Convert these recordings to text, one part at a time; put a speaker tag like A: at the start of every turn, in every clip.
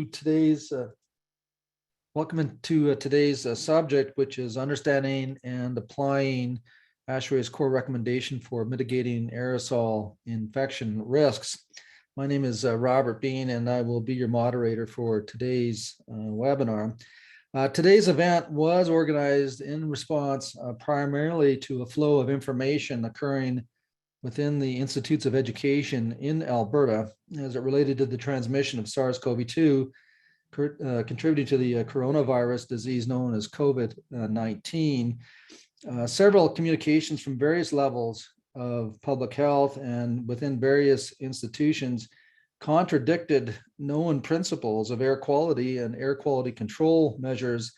A: today's welcome to today's subject, which is understanding and applying ASHRAE's core recommendation for mitigating aerosol infection risks. My name is Robert Bean, and I will be your moderator for today's webinar. Today's event was organized in response primarily to a flow of information occurring within the Institutes of Education in Alberta as it related to the transmission of SARS-CoV-2 contributing to the coronavirus disease known as COVID-19. Several communications from various levels of public health and within various institutions contradicted known principles of air quality and air quality control measures,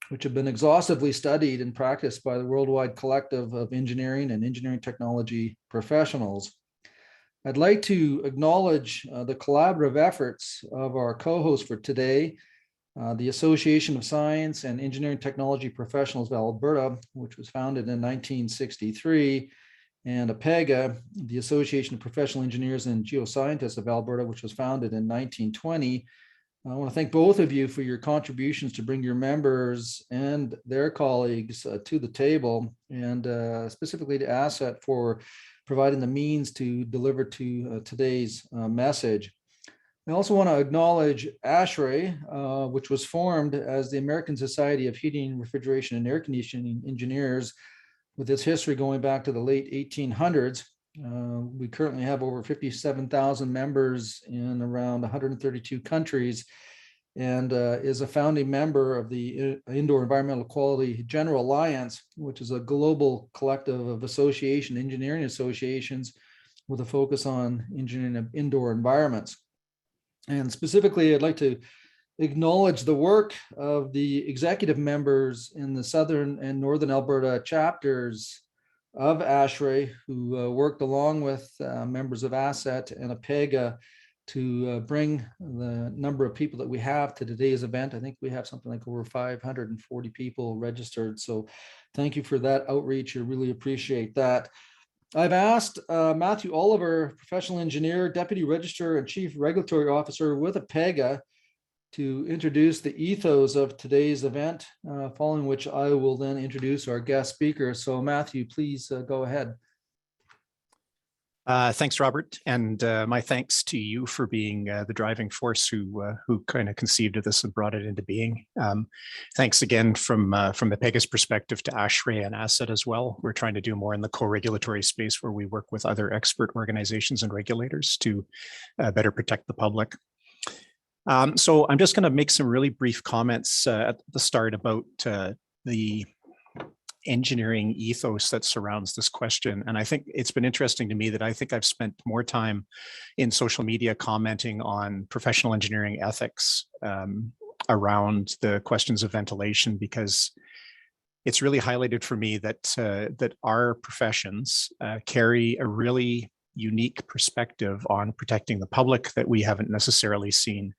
A: which have been exhaustively studied and practiced by the worldwide collective of engineering and engineering technology professionals. I'd like to acknowledge the collaborative efforts of our co-hosts for today, the Association of Science and Engineering Technology Professionals of Alberta, which was founded in 1963, and APEGA, the Association of Professional Engineers and Geoscientists of Alberta, which was founded in 1920. I want to thank both of you for your contributions to bring your members and their colleagues to the table, and specifically to Acet for providing the means to deliver to today's message. I also want to acknowledge ASHRAE, which was formed as the American Society of Heating, Refrigeration, and Air Conditioning Engineers, with its history going back to the late 1800s. We currently have over 57,000 members in around 132 countries, and is a founding member of the Indoor Environmental Quality General Alliance, which is a global collective of engineering associations with a focus on engineering of indoor environments. And specifically, I'd like to acknowledge the work of the executive members in the Southern and Northern Alberta chapters of ASHRAE, who worked along with members of Acet and APEGA to bring the number of people that we have to today's event. I think we have something like over 540 people registered. So thank you for that outreach. I really appreciate that. I've asked Matthew Oliver, professional engineer, deputy registrar, and chief regulatory officer with APEGA, to introduce the ethos of today's event, following which I will then introduce our guest speaker. So Matthew, please go ahead.
B: Thanks, Robert, and my thanks to you for being the driving force who kind of conceived of this and brought it into being. Thanks again from the PEGA's perspective to ASHRAE and Acet as well. We're trying to do more in the co-regulatory space where we work with other expert organizations and regulators to better protect the public. So I'm just going to make some really brief comments at the start about the engineering ethos that surrounds this question. And I think it's been interesting to me that I think I've spent more time in social media commenting on professional engineering ethics around the questions of ventilation, because it's really highlighted for me that that our professions carry a really unique perspective on protecting the public that we haven't necessarily seen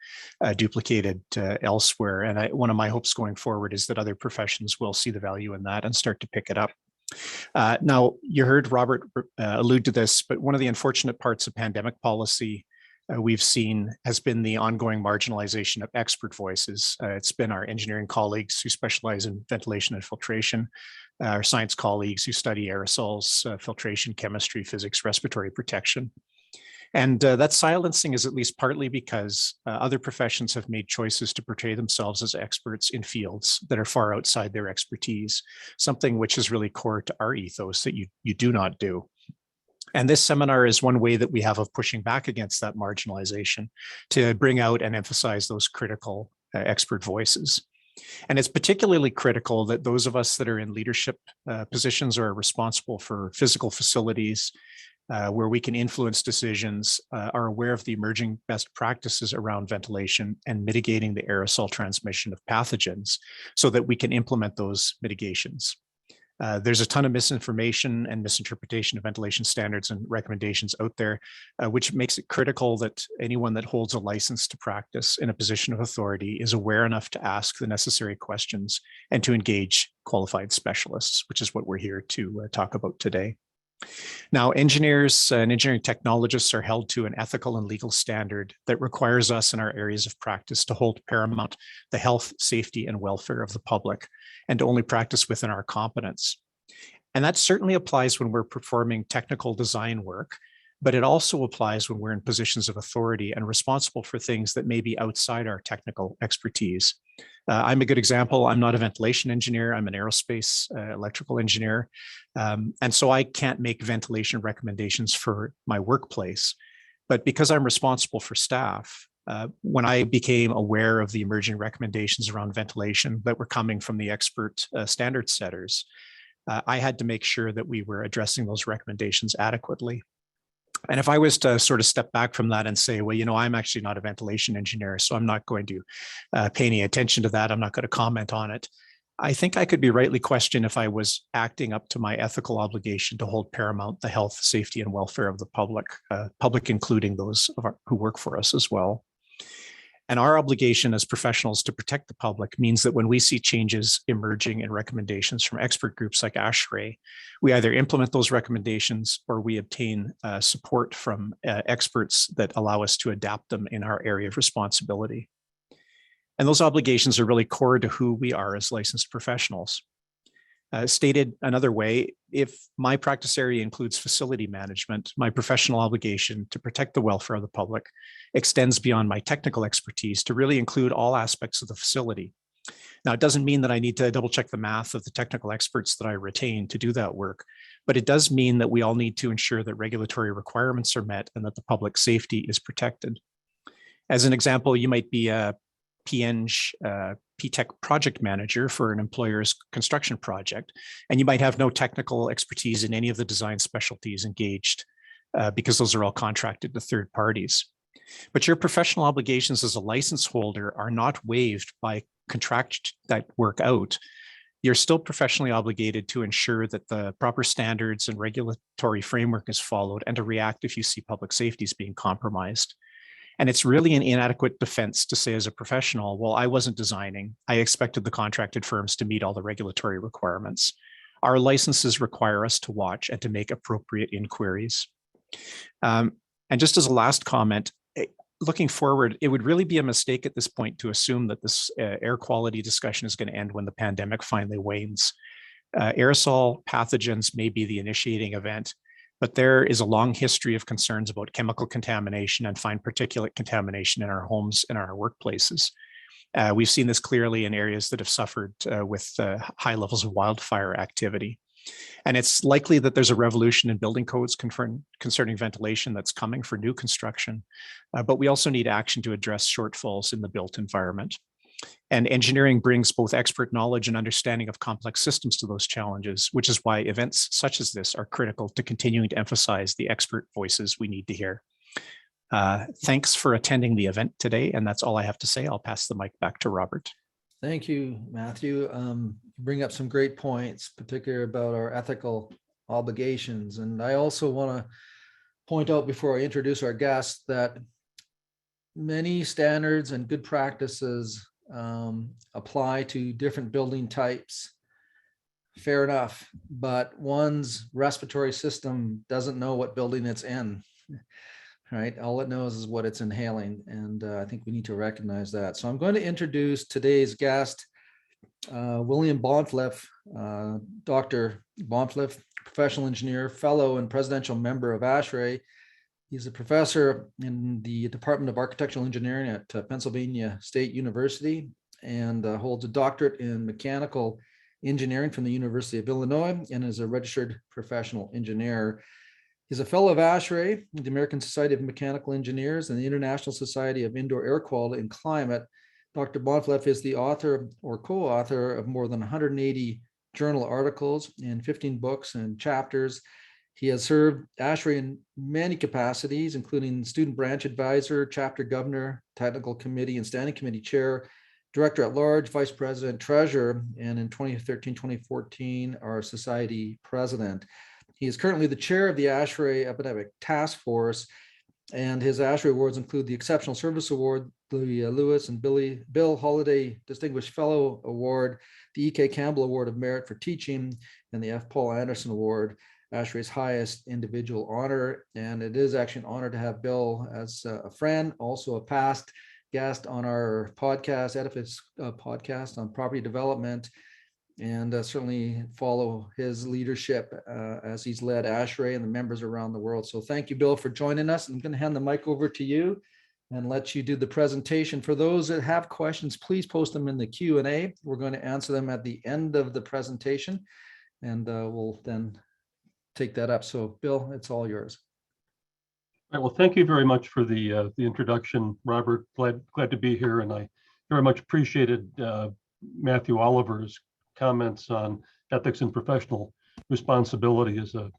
B: duplicated elsewhere. And one of my hopes going forward is that other professions will see the value in that and start to pick it up. Now, you heard Robert allude to this, but one of the unfortunate parts of pandemic policy we've seen has been the ongoing marginalization of expert voices. It's been our engineering colleagues who specialize in ventilation and filtration, our science colleagues who study aerosols, filtration, chemistry, physics, respiratory protection. And that silencing is at least partly because other professions have made choices to portray themselves as experts in fields that are far outside their expertise, something which is really core to our ethos that you do not do. And this seminar is one way that we have of pushing back against that marginalization, to bring out and emphasize those critical expert voices. And it's particularly critical that those of us that are in leadership positions or are responsible for physical facilities, where we can influence decisions, are aware of the emerging best practices around ventilation and mitigating the aerosol transmission of pathogens so that we can implement those mitigations. There's a ton of misinformation and misinterpretation of ventilation standards and recommendations out there, which makes it critical that anyone that holds a license to practice in a position of authority is aware enough to ask the necessary questions and to engage qualified specialists, which is what we're here to talk about today. Now, engineers and engineering technologists are held to an ethical and legal standard that requires us in our areas of practice to hold paramount the health, safety, and welfare of the public, and to only practice within our competence. And that certainly applies when we're performing technical design work, but it also applies when we're in positions of authority and responsible for things that may be outside our technical expertise. I'm a good example. I'm not a ventilation engineer. I'm an aerospace electrical engineer. And so I can't make ventilation recommendations for my workplace. But because I'm responsible for staff, when I became aware of the emerging recommendations around ventilation that were coming from the expert standard setters, I had to make sure that we were addressing those recommendations adequately. And if I was to sort of step back from that and say, well, you know, I'm actually not a ventilation engineer, so I'm not going to pay any attention to that. I'm not going to comment on it. I think I could be rightly questioned if I was acting up to my ethical obligation to hold paramount the health, safety, and welfare of the public including those who work for us as well. And our obligation as professionals to protect the public means that when we see changes emerging in recommendations from expert groups like ASHRAE, we either implement those recommendations or we obtain support from experts that allow us to adapt them in our area of responsibility. And those obligations are really core to who we are as licensed professionals. Stated another way, if my practice area includes facility management, my professional obligation to protect the welfare of the public extends beyond my technical expertise to really include all aspects of the facility. Now, it doesn't mean that I need to double check the math of the technical experts that I retain to do that work, but it does mean that we all need to ensure that regulatory requirements are met and that the public safety is protected. As an example, you might be a PTech project manager for an employer's construction project, and you might have no technical expertise in any of the design specialties engaged because those are all contracted to third parties. But your professional obligations as a license holder are not waived by contract that work out. You're still professionally obligated to ensure that the proper standards and regulatory framework is followed and to react if you see public safety is being compromised. And it's really an inadequate defense to say as a professional, well, I wasn't designing. I expected the contracted firms to meet all the regulatory requirements. Our licenses require us to watch and to make appropriate inquiries. And just as a last comment, looking forward, it would really be a mistake at this point to assume that this air quality discussion is going to end when the pandemic finally wanes. Aerosol pathogens may be the initiating event, but there is a long history of concerns about chemical contamination and fine particulate contamination in our homes and our workplaces. We've seen this clearly in areas that have suffered with high levels of wildfire activity. And it's likely that there's a revolution in building codes concerning ventilation that's coming for new construction. But we also need action to address shortfalls in the built environment. And engineering brings both expert knowledge and understanding of complex systems to those challenges, which is why events such as this are critical to continuing to emphasize the expert voices we need to hear. Thanks for attending the event today. And that's all I have to say. I'll pass the mic back to Robert.
A: Thank you, Matthew. You bring up some great points, particularly about our ethical obligations. And I also want to point out before I introduce our guest that many standards and good practices apply to different building types. Fair enough, but one's respiratory system doesn't know what building it's in, right? All it knows is what it's inhaling, and I think we need to recognize that. So I'm going to introduce today's guest, William Bahnfleth, Dr. Bahnfleth, professional engineer, fellow and presidential member of ASHRAE. He's a professor in the Department of Architectural Engineering at Pennsylvania State University and holds a doctorate in mechanical engineering from the University of Illinois and is a registered professional engineer. He's a fellow of ASHRAE, the American Society of Mechanical Engineers, and the International Society of Indoor Air Quality and Climate. Dr. Bahnfleth is the author or co-author of more than 180 journal articles and 15 books and chapters. He has served ASHRAE in many capacities, including student branch advisor, chapter governor, technical committee and standing committee chair, director at large, vice president, treasurer, and in 2013-2014, our society president. He is currently the chair of the ASHRAE Epidemic Task Force, and his ASHRAE awards include the Exceptional Service Award, the Lewis and Bill Holiday Distinguished Fellow Award, the E.K. Campbell Award of Merit for Teaching, and the F. Paul Anderson Award. ASHRAE's highest individual honor. And it is actually an honor to have Bill as a friend, also a past guest on our podcast, Edifice podcast on property development, and certainly follow his leadership as he's led ASHRAE and the members around the world. So thank you, Bill, for joining us. I'm going to hand the mic over to you and let you do the presentation. For those that have questions, please post them in the Q&A. We're going to answer them at the end of the presentation, and we'll then take that up. So Bill, it's all yours.
C: All right, well, thank you very much for the introduction, Robert. Glad to be here, and I very much appreciated Matthew Oliver's comments on ethics and professional responsibility as a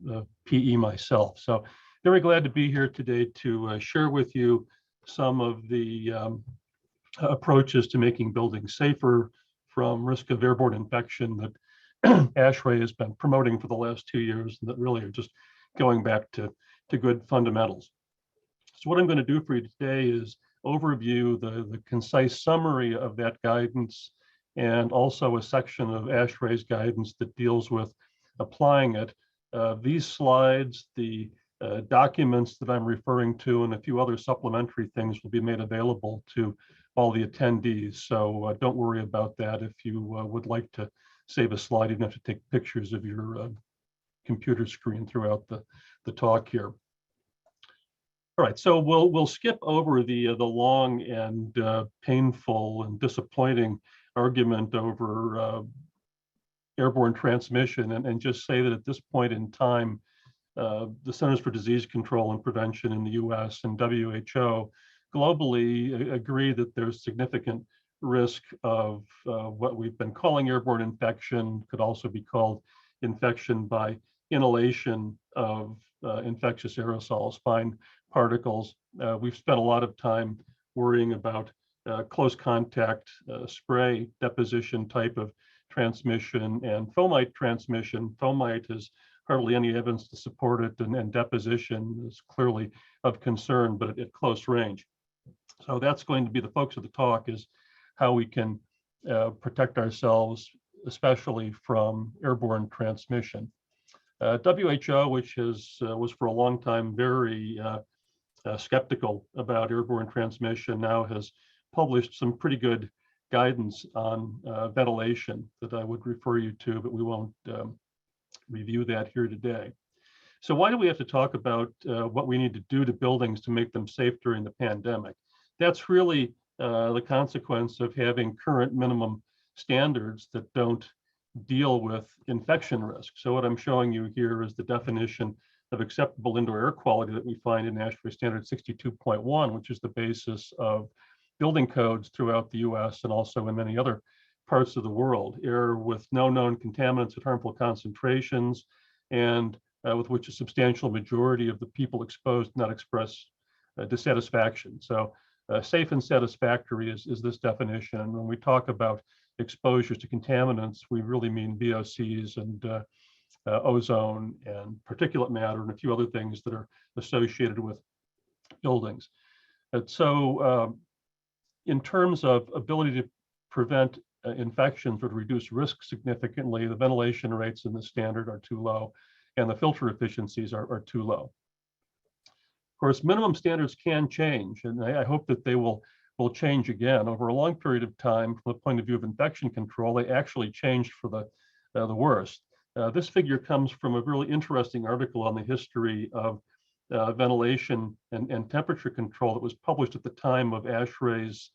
C: PE myself. So very glad to be here today to share with you some of the approaches to making buildings safer from risk of airborne infection that ASHRAE has been promoting for the last 2 years, and that really are just going back to good fundamentals. So what I'm going to do for you today is overview the concise summary of that guidance, and also a section of ASHRAE's guidance that deals with applying it. These slides, the documents that I'm referring to, and a few other supplementary things will be made available to all the attendees. So don't worry about that. If you would like to save a slide, you don't have to take pictures of your computer screen throughout the talk here. All right, so we'll skip over the long and painful and disappointing argument over airborne transmission, and just say that at this point in time, the Centers for Disease Control and Prevention in the US and WHO globally agree that there's significant risk of what we've been calling airborne infection, could also be called infection by inhalation of infectious aerosols, fine particles. We've spent a lot of time worrying about close contact spray deposition type of transmission and fomite transmission. Fomite has hardly any evidence to support it, and deposition is clearly of concern, but at close range. So that's going to be the focus of the talk, is how we can protect ourselves, especially from airborne transmission. WHO, which was for a long time very skeptical about airborne transmission, now has published some pretty good guidance on ventilation that I would refer you to, but we won't review that here today. So why do we have to talk about what we need to do to buildings to make them safe during the pandemic? That's really the consequence of having current minimum standards that don't deal with infection risk. So what I'm showing you here is the definition of acceptable indoor air quality that we find in ASHRAE Standard 62.1, which is the basis of building codes throughout the US and also in many other parts of the world. Air with no known contaminants at harmful concentrations, and with which a substantial majority of the people exposed not express dissatisfaction. So safe and satisfactory is this definition. And when we talk about exposures to contaminants, we really mean VOCs and ozone and particulate matter and a few other things that are associated with buildings. And so in terms of ability to prevent infections or to reduce risk significantly, the ventilation rates in the standard are too low, and the filter efficiencies are too low. Of course, minimum standards can change, and I hope that they will change again. Over a long period of time, from the point of view of infection control, they actually changed for the worst. This figure comes from a really interesting article on the history of ventilation and temperature control that was published at the time of ASHRAE's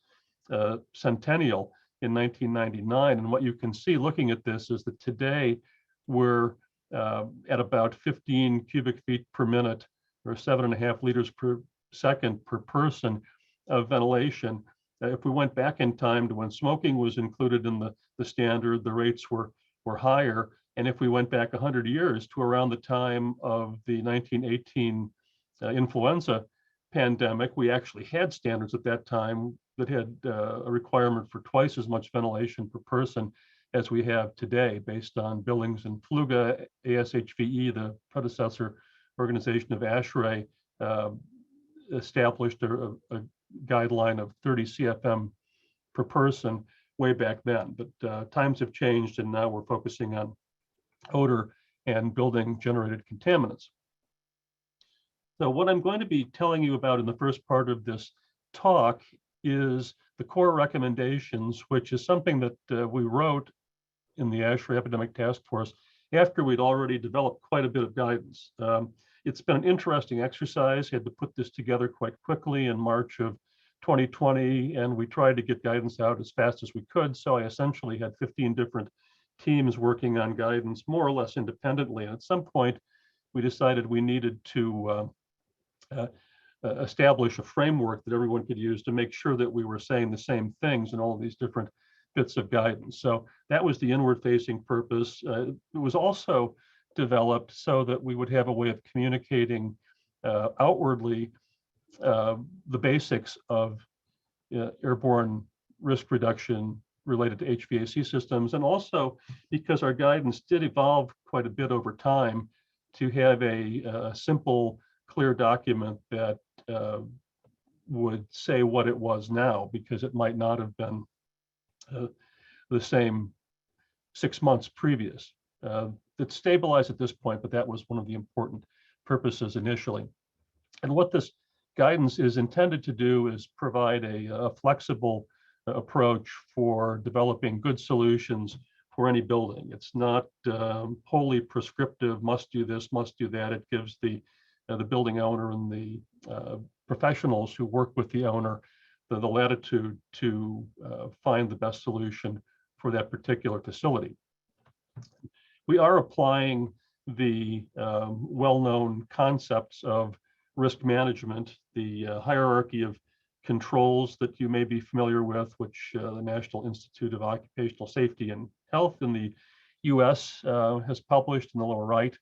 C: centennial in 1999. And what you can see looking at this is that today we're at about 15 cubic feet per minute, or 7.5 liters per second per person of ventilation. If we went back in time to when smoking was included in the standard, the rates were higher. And if we went back 100 years to around the time of the 1918 influenza pandemic, we actually had standards at that time that had a requirement for twice as much ventilation per person as we have today, based on Billings and Fluga. ASHVE, the predecessor organization of ASHRAE, established a guideline of 30 CFM per person way back then. But times have changed, and now we're focusing on odor and building generated contaminants. So what I'm going to be telling you about in the first part of this talk is the core recommendations, which is something that we wrote in the ASHRAE Epidemic Task Force after we'd already developed quite a bit of guidance. It's been an interesting exercise. We had to put this together quite quickly in March of 2020, and we tried to get guidance out as fast as we could. So I essentially had 15 different teams working on guidance more or less independently. And at some point, we decided we needed to establish a framework that everyone could use to make sure that we were saying the same things in all of these different bits of guidance. So that was the inward facing purpose. It was also developed so that we would have a way of communicating outwardly the basics of airborne risk reduction related to HVAC systems, and also because our guidance did evolve quite a bit over time to have a simple, clear document that would say what it was now, because it might not have been the same 6 months previous. It's stabilized at this point, but that was one of the important purposes initially. And what this guidance is intended to do is provide a flexible approach for developing good solutions for any building. It's not wholly prescriptive, must do this, must do that. It gives the building owner and the professionals who work with the owner the latitude to find the best solution for that particular facility. We are applying the well-known concepts of risk management, the hierarchy of controls that you may be familiar with, which the National Institute of Occupational Safety and Health in the US has published in the lower right,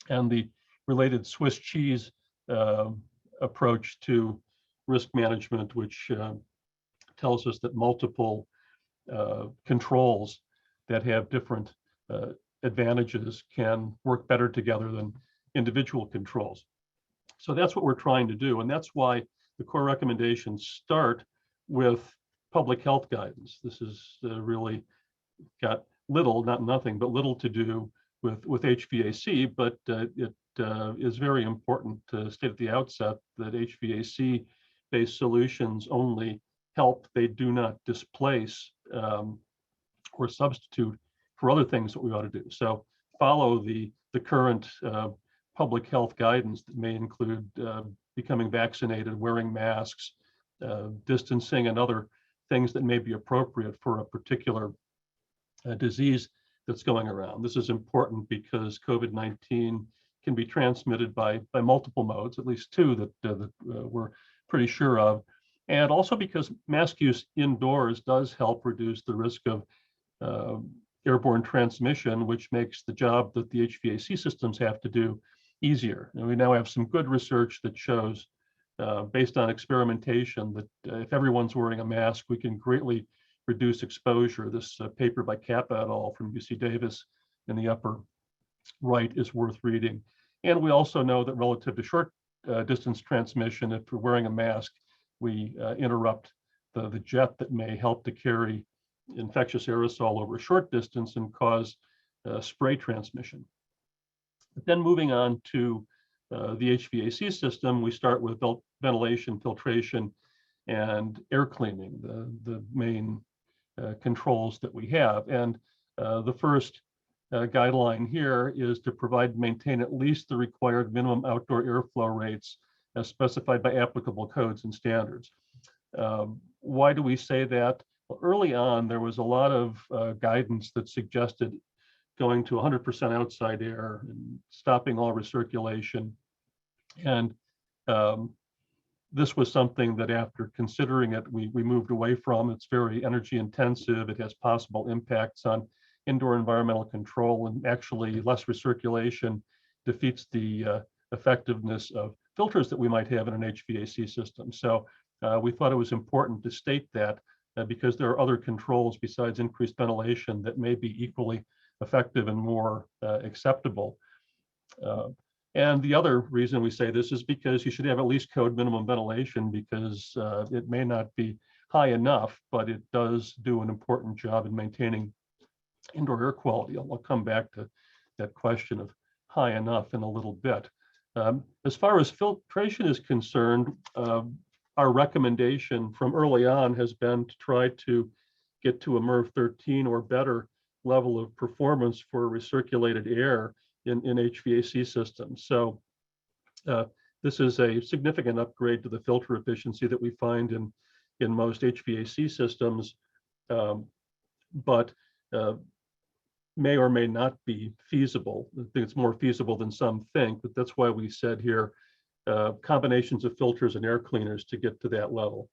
C: and the related Swiss cheese approach to risk management, which tells us that multiple controls that have different advantages can work better together than individual controls. So that's what we're trying to do. And that's why the core recommendations start with public health guidance. This is really got little, not nothing, but little to do with HVAC, but it is very important to state at the outset that HVAC-based solutions only help. They do not displace or substitute for other things that we ought to do. So follow the current public health guidance that may include becoming vaccinated, wearing masks, distancing, and other things that may be appropriate for a particular disease that's going around. This is important because COVID-19 can be transmitted by multiple modes, at least two that we're pretty sure of. And also because mask use indoors does help reduce the risk of airborne transmission, which makes the job that the HVAC systems have to do easier. And we now have some good research that shows, based on experimentation, that if everyone's wearing a mask, we can greatly reduce exposure. This paper by Kappa et al. From UC Davis in the upper right is worth reading. And we also know that relative to short distance transmission, if we're wearing a mask, we interrupt the jet that may help to carry infectious aerosol over a short distance and cause spray transmission. But then moving on to the HVAC system, we start with ventilation, filtration, and air cleaning, the main controls that we have. And the first guideline here is to provide and maintain at least the required minimum outdoor airflow rates as specified by applicable codes and standards. Why do we say that? Well, early on, there was a lot of guidance that suggested going to 100% outside air and stopping all recirculation. And this was something that after considering it, we moved away from. It's very energy intensive. It has possible impacts on indoor environmental control, and actually less recirculation defeats the effectiveness of filters that we might have in an HVAC system. So we thought it was important to state that because there are other controls besides increased ventilation that may be equally effective and more acceptable. And the other reason we say this is because you should have at least code minimum ventilation, because it may not be high enough, but it does do an important job in maintaining indoor air quality. I'll come back to that question of high enough in a little bit. As far as filtration is concerned, our recommendation from early on has been to try to get to a MERV 13 or better level of performance for recirculated air in HVAC systems. So this is a significant upgrade to the filter efficiency that we find in most HVAC systems, but may or may not be feasible. I think it's more feasible than some think, but that's why we said here combinations of filters and air cleaners to get to that level.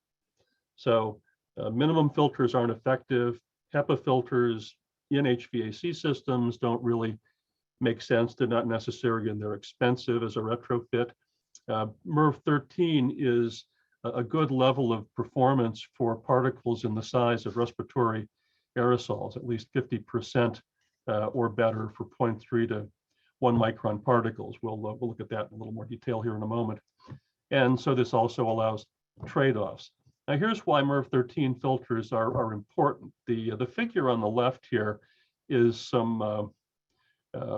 C: So minimum filters aren't effective. HEPA filters in HVAC systems don't really make sense. They're not necessary and they're expensive as a retrofit. MERV 13 is a good level of performance for particles in the size of respiratory aerosols, at least 50% or better for 0.3 to 1 micron particles. We'll look at that in a little more detail here in a moment. And so this also allows trade-offs. Now here's why MERV 13 filters are important. The figure on the left here is some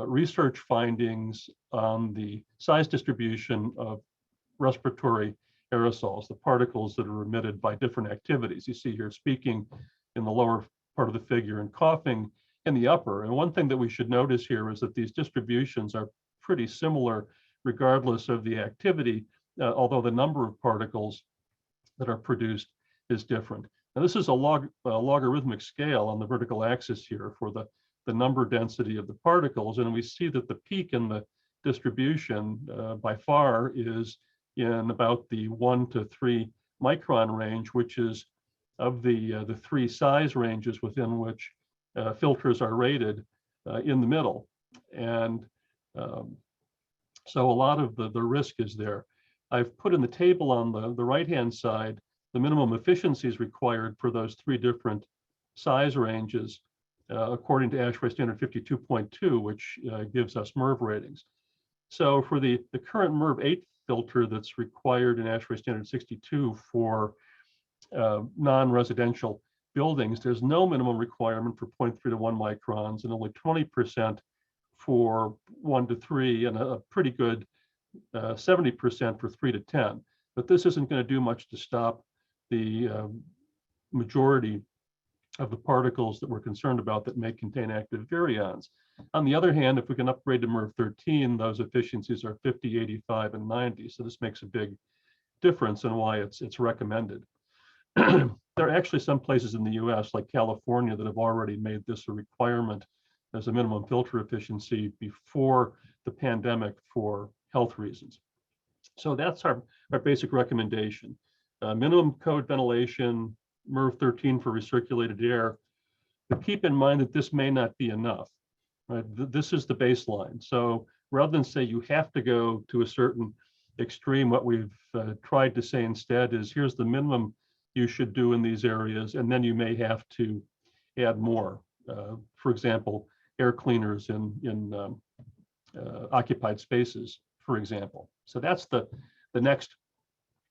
C: research findings on the size distribution of respiratory aerosols, the particles that are emitted by different activities. You see here speaking in the lower part of the figure and coughing in the upper. And one thing that we should notice here is that these distributions are pretty similar regardless of the activity, although the number of particles that are produced is different. Now this is a logarithmic scale on the vertical axis here for the number density of the particles, and we see that the peak in the distribution by far is in about the 1 to 3 micron range, which is of the 3 size ranges within which filters are rated in the middle. And so a lot of the risk is there. I've put in the table on the right-hand side the minimum efficiencies required for those 3 different size ranges according to ASHRAE standard 52.2, which gives us MERV ratings. So for the current MERV 8 filter that's required in ASHRAE standard 62 for non-residential buildings, there's no minimum requirement for 0.3 to 1 microns and only 20% for 1 to 3 and a pretty good 70% for 3 to 10. But this isn't going to do much to stop the majority of the particles that we're concerned about that may contain active virions. On the other hand, if we can upgrade to MERV 13, those efficiencies are 50, 85, and 90. So this makes a big difference in why it's recommended. There are actually some places in the US, like California, that have already made this a requirement as a minimum filter efficiency before the pandemic for health reasons. So that's our basic recommendation. Minimum code ventilation, MERV 13 for recirculated air, but keep in mind that this may not be enough, right? This is the baseline. So rather than say you have to go to a certain extreme, what we've tried to say instead is here's the minimum you should do in these areas, and then you may have to add more. For example, air cleaners in occupied spaces, for example. So that's the next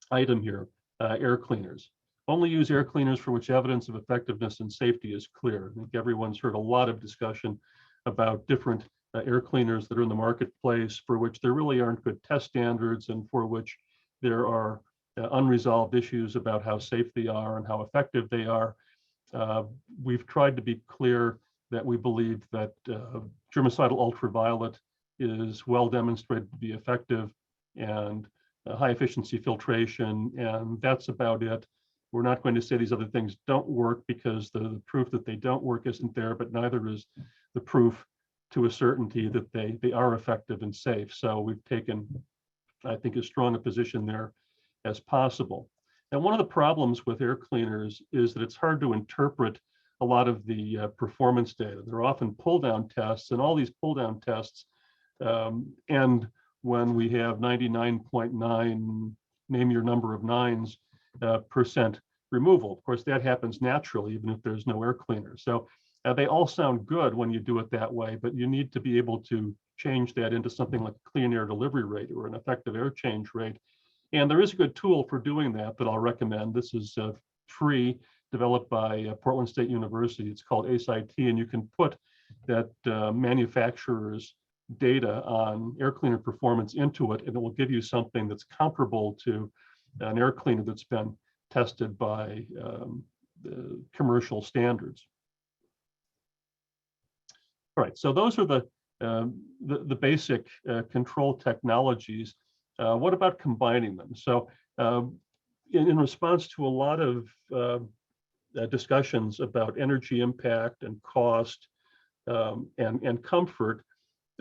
C: item here, air cleaners. Only use air cleaners for which evidence of effectiveness and safety is clear. I think everyone's heard a lot of discussion about different air cleaners that are in the marketplace for which there really aren't good test standards and for which there are unresolved issues about how safe they are and how effective they are. We've tried to be clear that we believe that germicidal ultraviolet is well demonstrated to be effective and high efficiency filtration, and that's about it. We're not going to say these other things don't work because the proof that they don't work isn't there, but neither is the proof to a certainty that they are effective and safe. So we've taken, I think, as strong a position there as possible. And one of the problems with air cleaners is that it's hard to interpret a lot of the performance data. There are often pull-down tests, and all these pull-down tests end when we have 99.9, name your number of nines, % removal. Of course, that happens naturally, even if there's no air cleaner. So they all sound good when you do it that way, but you need to be able to change that into something like a clean air delivery rate or an effective air change rate. And there is a good tool for doing that I'll recommend. This is free, developed by Portland State University. It's called ASIT, and you can put that manufacturer's data on air cleaner performance into it, and it will give you something that's comparable to an air cleaner that's been tested by the commercial standards. All right, so those are the basic control technologies. What about combining them? So in response to a lot of discussions about energy impact and cost and comfort,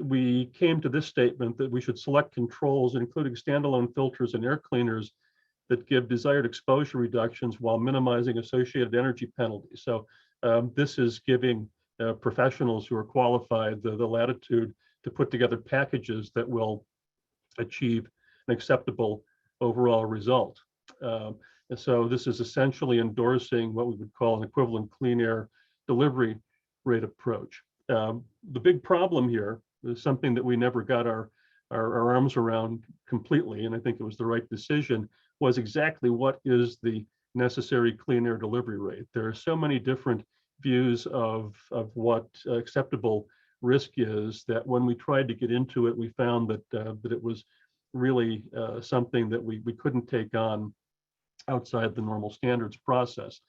C: we came to this statement that we should select controls, including standalone filters and air cleaners, that give desired exposure reductions while minimizing associated energy penalties. So this is giving professionals who are qualified the latitude to put together packages that will achieve an acceptable overall result. And so this is essentially endorsing what we would call an equivalent clean air delivery rate approach. The big problem here is something that we never got our arms around completely, and I think it was the right decision, was exactly what is the necessary clean air delivery rate. There are so many different views of what acceptable risk is that when we tried to get into it, we found that that it was really something that we couldn't take on outside the normal standards process.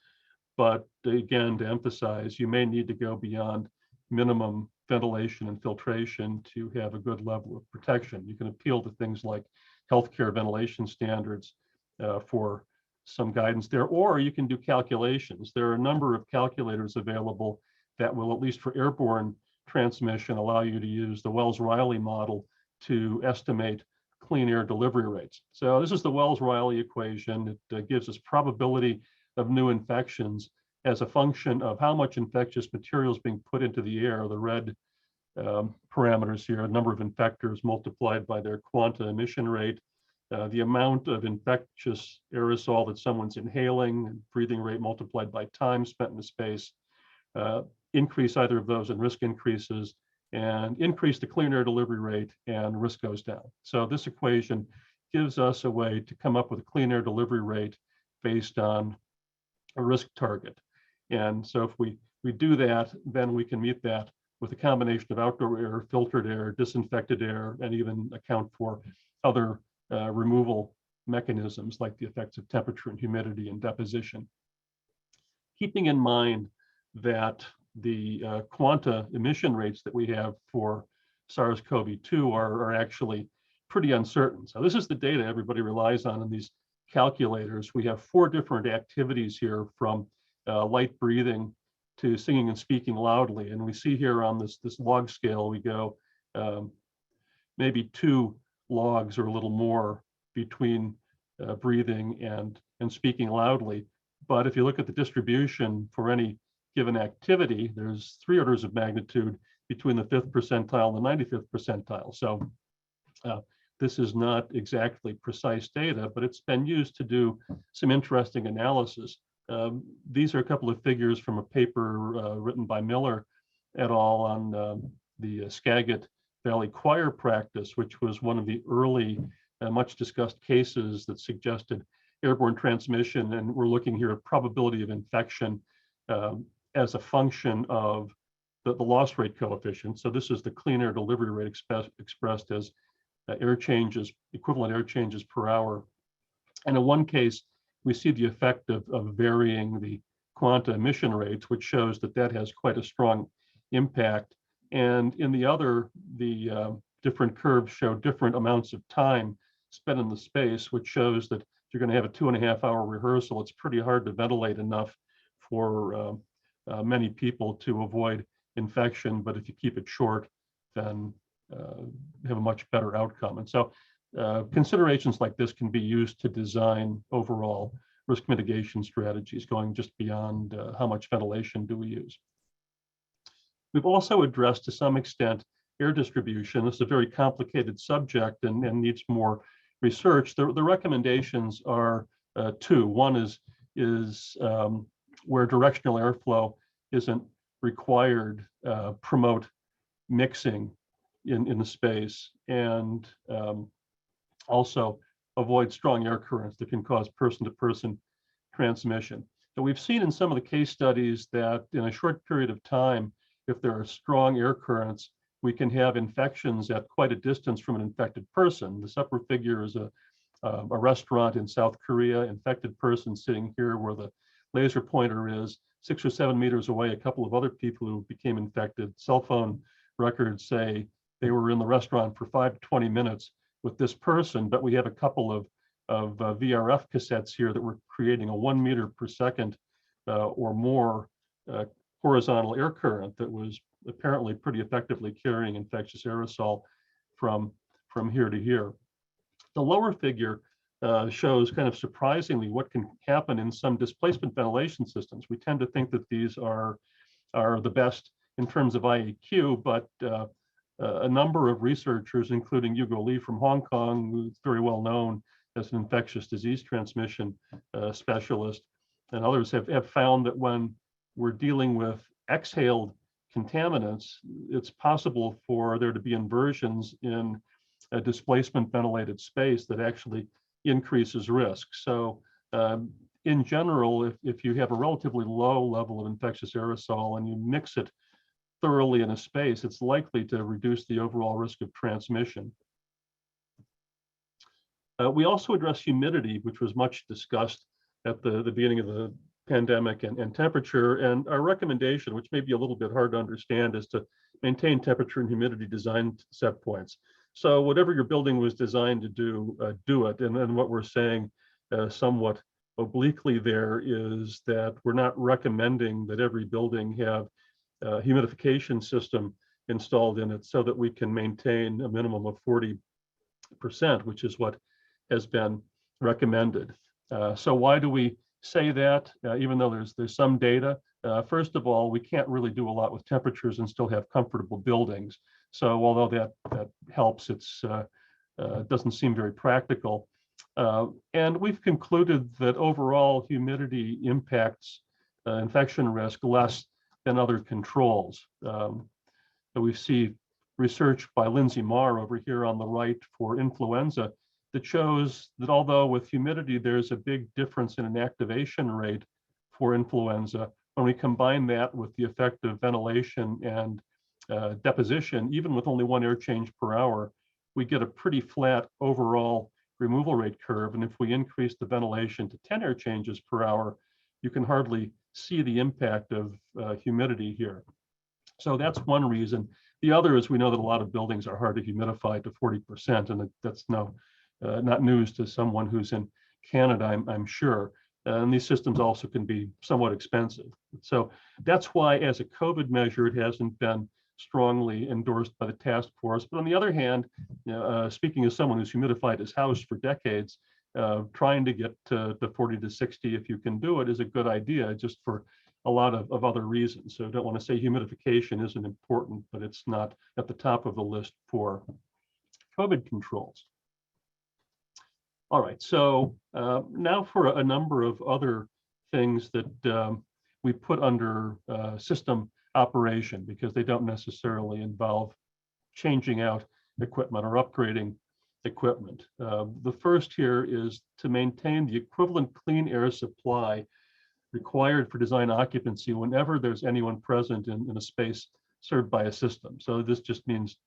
C: But again, to emphasize, you may need to go beyond minimum ventilation and filtration to have a good level of protection. You can appeal to things like healthcare ventilation standards for some guidance there, or you can do calculations. There are a number of calculators available that will, at least for airborne transmission, allow you to use the Wells-Riley model to estimate clean air delivery rates. So this is the Wells-Riley equation. It gives us probability of new infections as a function of how much infectious material is being put into the air, the red parameters here, number of infectors multiplied by their quanta emission rate, the amount of infectious aerosol that someone's inhaling, breathing rate multiplied by time spent in the space, increase either of those and risk increases, and increase the clean air delivery rate and risk goes down. So this equation gives us a way to come up with a clean air delivery rate based on a risk target. And so if we do that, then we can meet that with a combination of outdoor air, filtered air, disinfected air, and even account for other removal mechanisms like the effects of temperature and humidity and deposition. Keeping in mind that the quanta emission rates that we have for SARS-CoV-2 are actually pretty uncertain. So this is the data everybody relies on in these calculators. We have 4 different activities here, from light breathing to singing and speaking loudly. And we see here on this log scale, we go maybe 2 logs or a little more between breathing and speaking loudly. But if you look at the distribution for any given activity, there's 3 orders of magnitude between the 5th percentile and the 95th percentile. So this is not exactly precise data, but it's been used to do some interesting analysis. These are a couple of figures from a paper written by Miller et al. On the Skagit Valley choir practice, which was one of the early much discussed cases that suggested airborne transmission. And we're looking here at probability of infection as a function of the loss rate coefficient. So this is the clean air delivery rate expressed as air changes, equivalent air changes per hour. And in one case, we see the effect of varying the quanta emission rates, which shows that that has quite a strong impact. And in the other, the different curves show different amounts of time spent in the space, which shows that if you're going to have a 2.5-hour rehearsal, it's pretty hard to ventilate enough for many people to avoid infection. But if you keep it short, then have a much better outcome. And so considerations like this can be used to design overall risk mitigation strategies, going just beyond how much ventilation do we use. We've also addressed to some extent air distribution. This is a very complicated subject and needs more research. The recommendations are 2. One is where directional airflow isn't required, promote mixing in the space, and also avoid strong air currents that can cause person-to-person transmission. So we've seen in some of the case studies that in a short period of time, if there are strong air currents, we can have infections at quite a distance from an infected person. This upper figure is a restaurant in South Korea, infected person sitting here where the laser pointer is, 6 or 7 meters away, a couple of other people who became infected. Cell phone records say they were in the restaurant for 5 to 20 minutes with this person, but we have a couple of VRF cassettes here that were creating a 1 meter per second or more horizontal air current that was apparently pretty effectively carrying infectious aerosol from here to here. The lower figure shows kind of surprisingly what can happen in some displacement ventilation systems. We tend to think that these are the best in terms of IAQ, but a number of researchers, including Hugo Lee from Hong Kong, who's very well known as an infectious disease transmission specialist, and others have found that when we're dealing with exhaled contaminants, it's possible for there to be inversions in a displacement ventilated space that actually increases risk. So in general, if you have a relatively low level of infectious aerosol and you mix it thoroughly in a space, it's likely to reduce the overall risk of transmission. We also address humidity, which was much discussed at the beginning of the pandemic, and temperature. And our recommendation, which may be a little bit hard to understand, is to maintain temperature and humidity design set points. So whatever your building was designed to do, do it. And then what we're saying somewhat obliquely there is that we're not recommending that every building have a humidification system installed in it so that we can maintain a minimum of 40%, which is what has been recommended. So why do we say that, even though there's some data? First of all, we can't really do a lot with temperatures and still have comfortable buildings. So although that helps, it's doesn't seem very practical. And we've concluded that overall humidity impacts infection risk less than other controls. We see research by Lindsay Marr over here on the right for influenza that shows that although with humidity there's a big difference in an activation rate for influenza, when we combine that with the effect of ventilation and deposition, even with only 1 air change per hour, we get a pretty flat overall removal rate curve. And if we increase the ventilation to 10 air changes per hour, you can hardly see the impact of humidity here. So that's one reason. The other is we know that a lot of buildings are hard to humidify to 40%, and that's not news to someone who's in Canada, I'm sure. And these systems also can be somewhat expensive. So that's why, as a COVID measure, it hasn't been strongly endorsed by the task force. But on the other hand, speaking as someone who's humidified his house for decades, trying to get to 40 to 60, if you can do it, is a good idea, just for a lot of other reasons. So I don't want to say humidification isn't important, but it's not at the top of the list for COVID controls. All right, so now for a number of other things that we put under system operation, because they don't necessarily involve changing out equipment or upgrading equipment. The first here is to maintain the equivalent clean air supply required for design occupancy whenever there's anyone present in a space served by a system. So this just means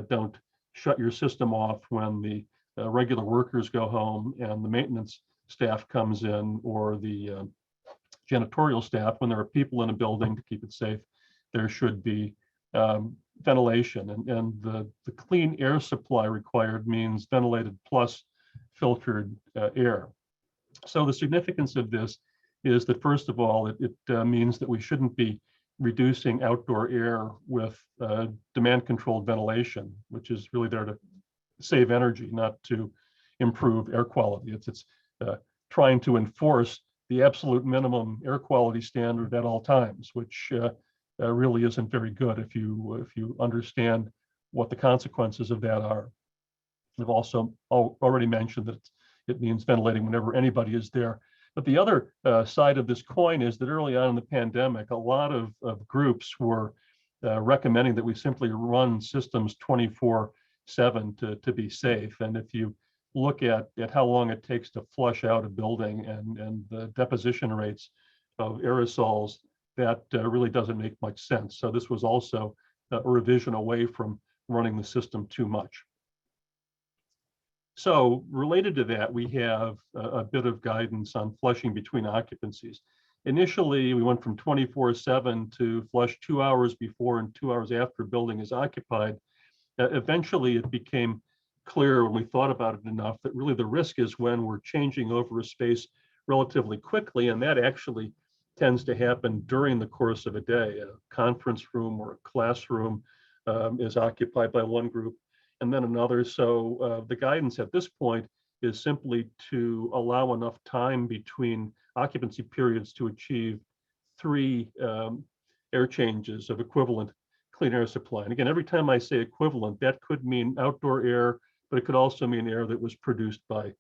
C: don't shut your system off when the regular workers go home and the maintenance staff comes in, or the janitorial staff. When there are people in a building, to keep it safe, there should be ventilation, and the clean air supply required means ventilated plus filtered air. So the significance of this is that, first of all, it means that we shouldn't be reducing outdoor air with demand controlled ventilation, which is really there to save energy, not to improve air quality. It's trying to enforce the absolute minimum air quality standard at all times, which really isn't very good if you understand what the consequences of that are. I've also already mentioned that it means ventilating whenever anybody is there. But the other side of this coin is that early on in the pandemic, a lot of groups were recommending that we simply run systems 24/7 to be safe. And if you look at how long it takes to flush out a building and the deposition rates of aerosols, that really doesn't make much sense. So this was also a revision away from running the system too much. So related to that, we have a bit of guidance on flushing between occupancies. Initially, we went from 24/7 to flush 2 hours before and 2 hours after a building is occupied. Eventually, it became clear when we thought about it enough that really the risk is when we're changing over a space relatively quickly, and that actually tends to happen during the course of a day. A conference room or a classroom is occupied by one group and then another. So the guidance at this point is simply to allow enough time between occupancy periods to achieve 3 air changes of equivalent clean air supply. And again, every time I say equivalent, that could mean outdoor air, but it could also mean air that was produced by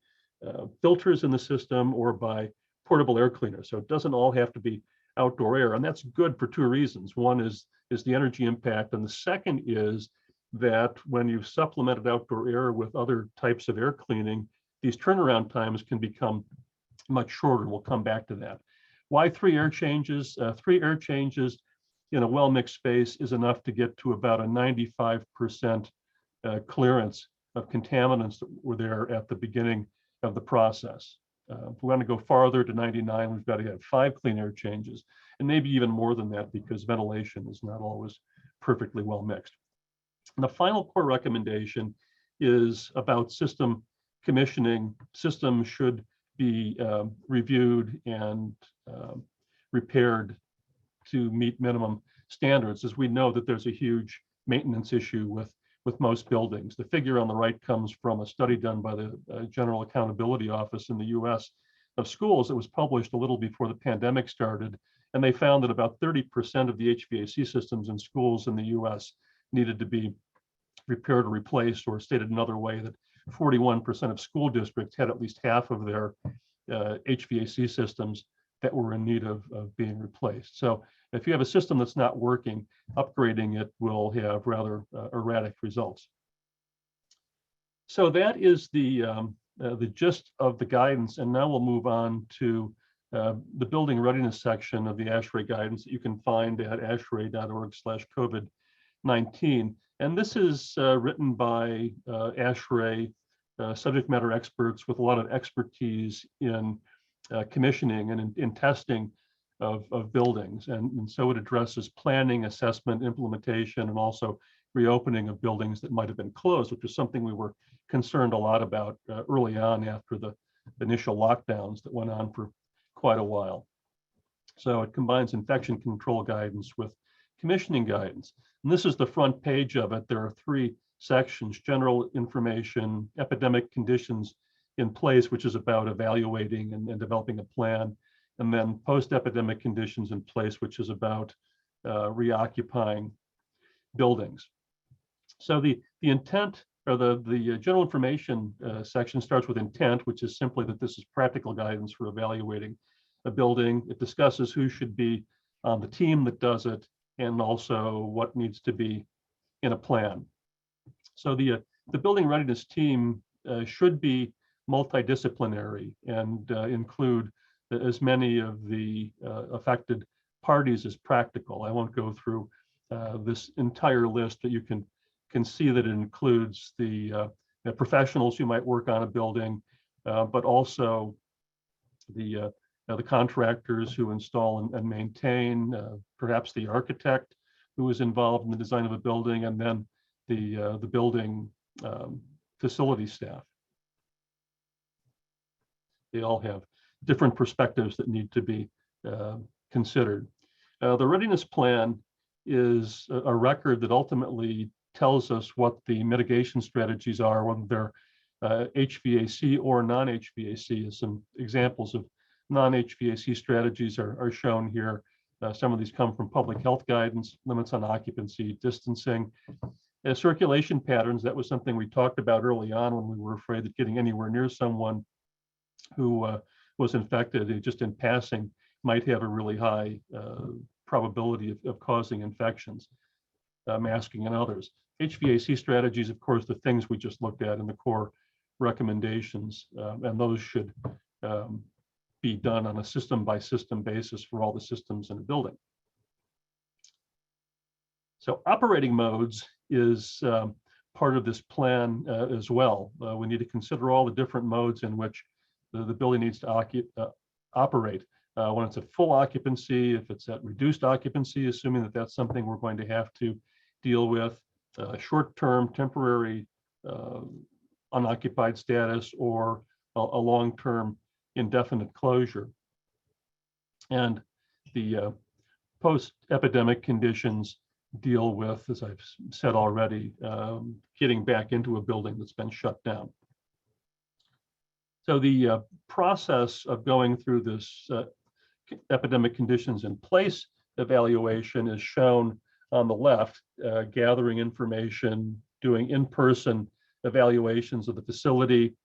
C: filters in the system or by portable air cleaners. So it doesn't all have to be outdoor air. And that's good for 2 reasons. One is the energy impact. And the second is that when you've supplemented outdoor air with other types of air cleaning, these turnaround times can become much shorter. We'll come back to that. Why 3 air changes? 3 air changes in a well-mixed space is enough to get to about a 95% clearance of contaminants that were there at the beginning of the process. If we want to go farther to 99, we've got to have 5 clean air changes, and maybe even more than that because ventilation is not always perfectly well mixed. And the final core recommendation is about system commissioning. Systems should be reviewed and repaired to meet minimum standards, as we know that there's a huge maintenance issue with most buildings. The figure on the right comes from a study done by the General Accountability Office in the US of schools that was published a little before the pandemic started. And they found that about 30% of the HVAC systems in schools in the US needed to be repaired or replaced, or stated another way, that 41% of school districts had at least half of their HVAC systems that were in need of being replaced. So if you have a system that's not working, upgrading it will have rather erratic results. So that is the gist of the guidance. And now we'll move on to the building readiness section of the ASHRAE guidance that you can find at ashrae.org/COVID-19. And this is written by ASHRAE subject matter experts with a lot of expertise in commissioning and in testing of buildings. And so it addresses planning, assessment, implementation, and also reopening of buildings that might have been closed, which is something we were concerned a lot about early on after the initial lockdowns that went on for quite a while. So it combines infection control guidance with commissioning guidance. And this is the front page of it. There are 3 sections: general information, epidemic conditions in place, which is about evaluating and developing a plan, and then post-epidemic conditions in place, which is about reoccupying buildings. So the intent, or the general information section, starts with intent, which is simply that this is practical guidance for evaluating a building. It discusses who should be on the team that does it, and also what needs to be in a plan. So the building readiness team should be multidisciplinary and include as many of the affected parties as practical. I won't go through this entire list, but you can see that it includes the professionals who might work on a building, but also the contractors who install and maintain, perhaps the architect who is involved in the design of a building, and then the building facility staff. They all have different perspectives that need to be considered. The readiness plan is a record that ultimately tells us what the mitigation strategies are, whether they're HVAC or non-HVAC. Some examples of non-HVAC strategies are shown here. Some of these come from public health guidance: limits on occupancy, distancing. Circulation patterns, that was something we talked about early on when we were afraid that getting anywhere near someone who was infected, just in passing, might have a really high probability of causing infections, masking and others. HVAC strategies, of course, the things we just looked at in the core recommendations, and those should be done on a system-by-system basis for all the systems in a building. So operating modes is part of this plan as well. We need to consider all the different modes in which the building needs to operate. When it's at full occupancy, if it's at reduced occupancy, assuming that that's something we're going to have to deal with, short-term, temporary, unoccupied status, or a long-term indefinite closure. And the post-epidemic conditions deal with, as I've said already, getting back into a building that's been shut down. So the process of going through this epidemic conditions in place evaluation is shown on the left, gathering information, doing in-person evaluations of the facility,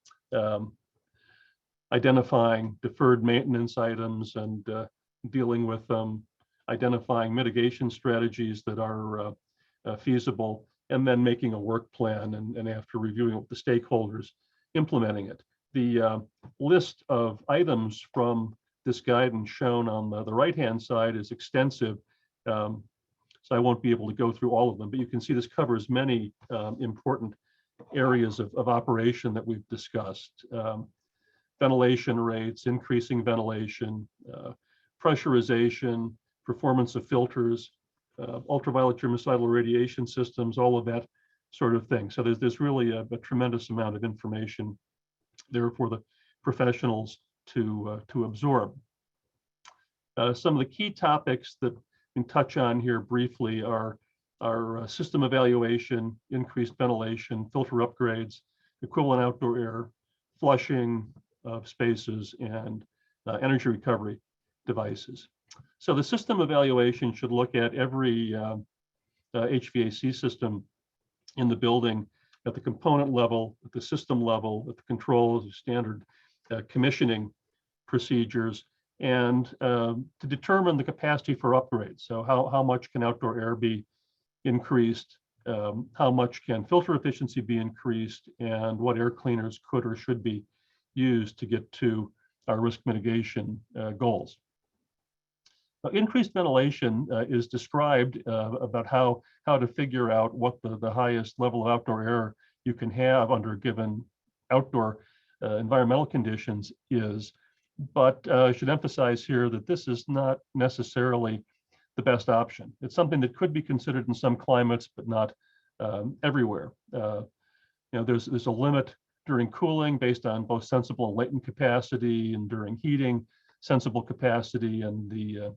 C: identifying deferred maintenance items and dealing with them, identifying mitigation strategies that are feasible, and then making a work plan, and after reviewing with the stakeholders, implementing it. The list of items from this guidance shown on the right-hand side is extensive, so I won't be able to go through all of them, but you can see this covers many important areas of operation that we've discussed. Ventilation rates, increasing ventilation, pressurization, performance of filters, ultraviolet germicidal radiation systems, all of that sort of thing. So there's really a tremendous amount of information there for the professionals to absorb. Some of the key topics that we can touch on here briefly are system evaluation, increased ventilation, filter upgrades, equivalent outdoor air, flushing of spaces, and energy recovery devices. So the system evaluation should look at every HVAC system in the building at the component level, at the system level, at the controls, standard commissioning procedures, and to determine the capacity for upgrades. So how much can outdoor air be increased, how much can filter efficiency be increased, and what air cleaners could or should be used to get to our risk mitigation goals. Increased ventilation is described about how to figure out what the highest level of outdoor air you can have under given outdoor environmental conditions is, but I should emphasize here that this is not necessarily the best option. It's something that could be considered in some climates, but not everywhere. There's a limit during cooling based on both sensible and latent capacity, and during heating, sensible capacity, and the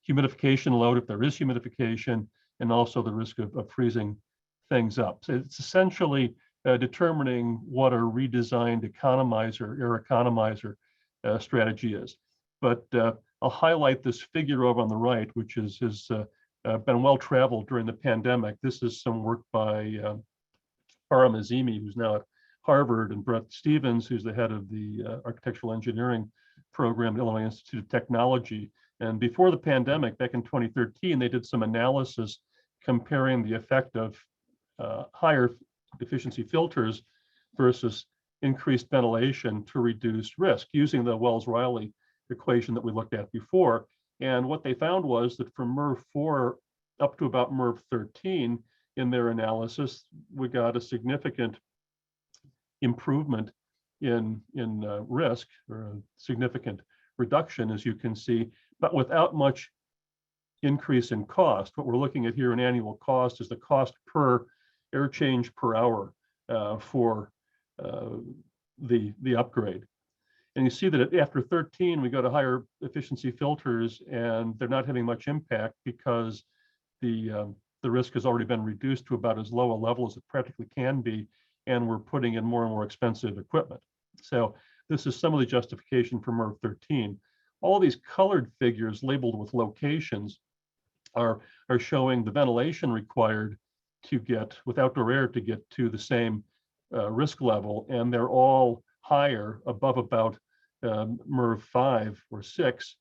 C: humidification load, if there is humidification, and also the risk of freezing things up. So it's essentially determining what a redesigned economizer, air economizer strategy is. But I'll highlight this figure over on the right, which has been well traveled during the pandemic. This is some work by Farah Mazimi, who's now at Harvard, and Brett Stevens, who's the head of the architectural engineering program at Illinois Institute of Technology. And before the pandemic, back in 2013, they did some analysis comparing the effect of higher efficiency filters versus increased ventilation to reduce risk using the Wells-Riley equation that we looked at before. And what they found was that from MERV 4 up to about MERV 13 in their analysis, we got a significant improvement in risk, or a significant reduction, as you can see, but without much increase in cost. What we're looking at here in annual cost is the cost per air change per hour for the upgrade. And you see that after 13, we go to higher efficiency filters, and they're not having much impact because the risk has already been reduced to about as low a level as it practically can be, and we're putting in more and more expensive equipment. So this is some of the justification for MERV 13. All these colored figures labeled with locations are showing the ventilation required to get, with outdoor air, to get to the same risk level, and they're all higher, above about MERV 5 or 6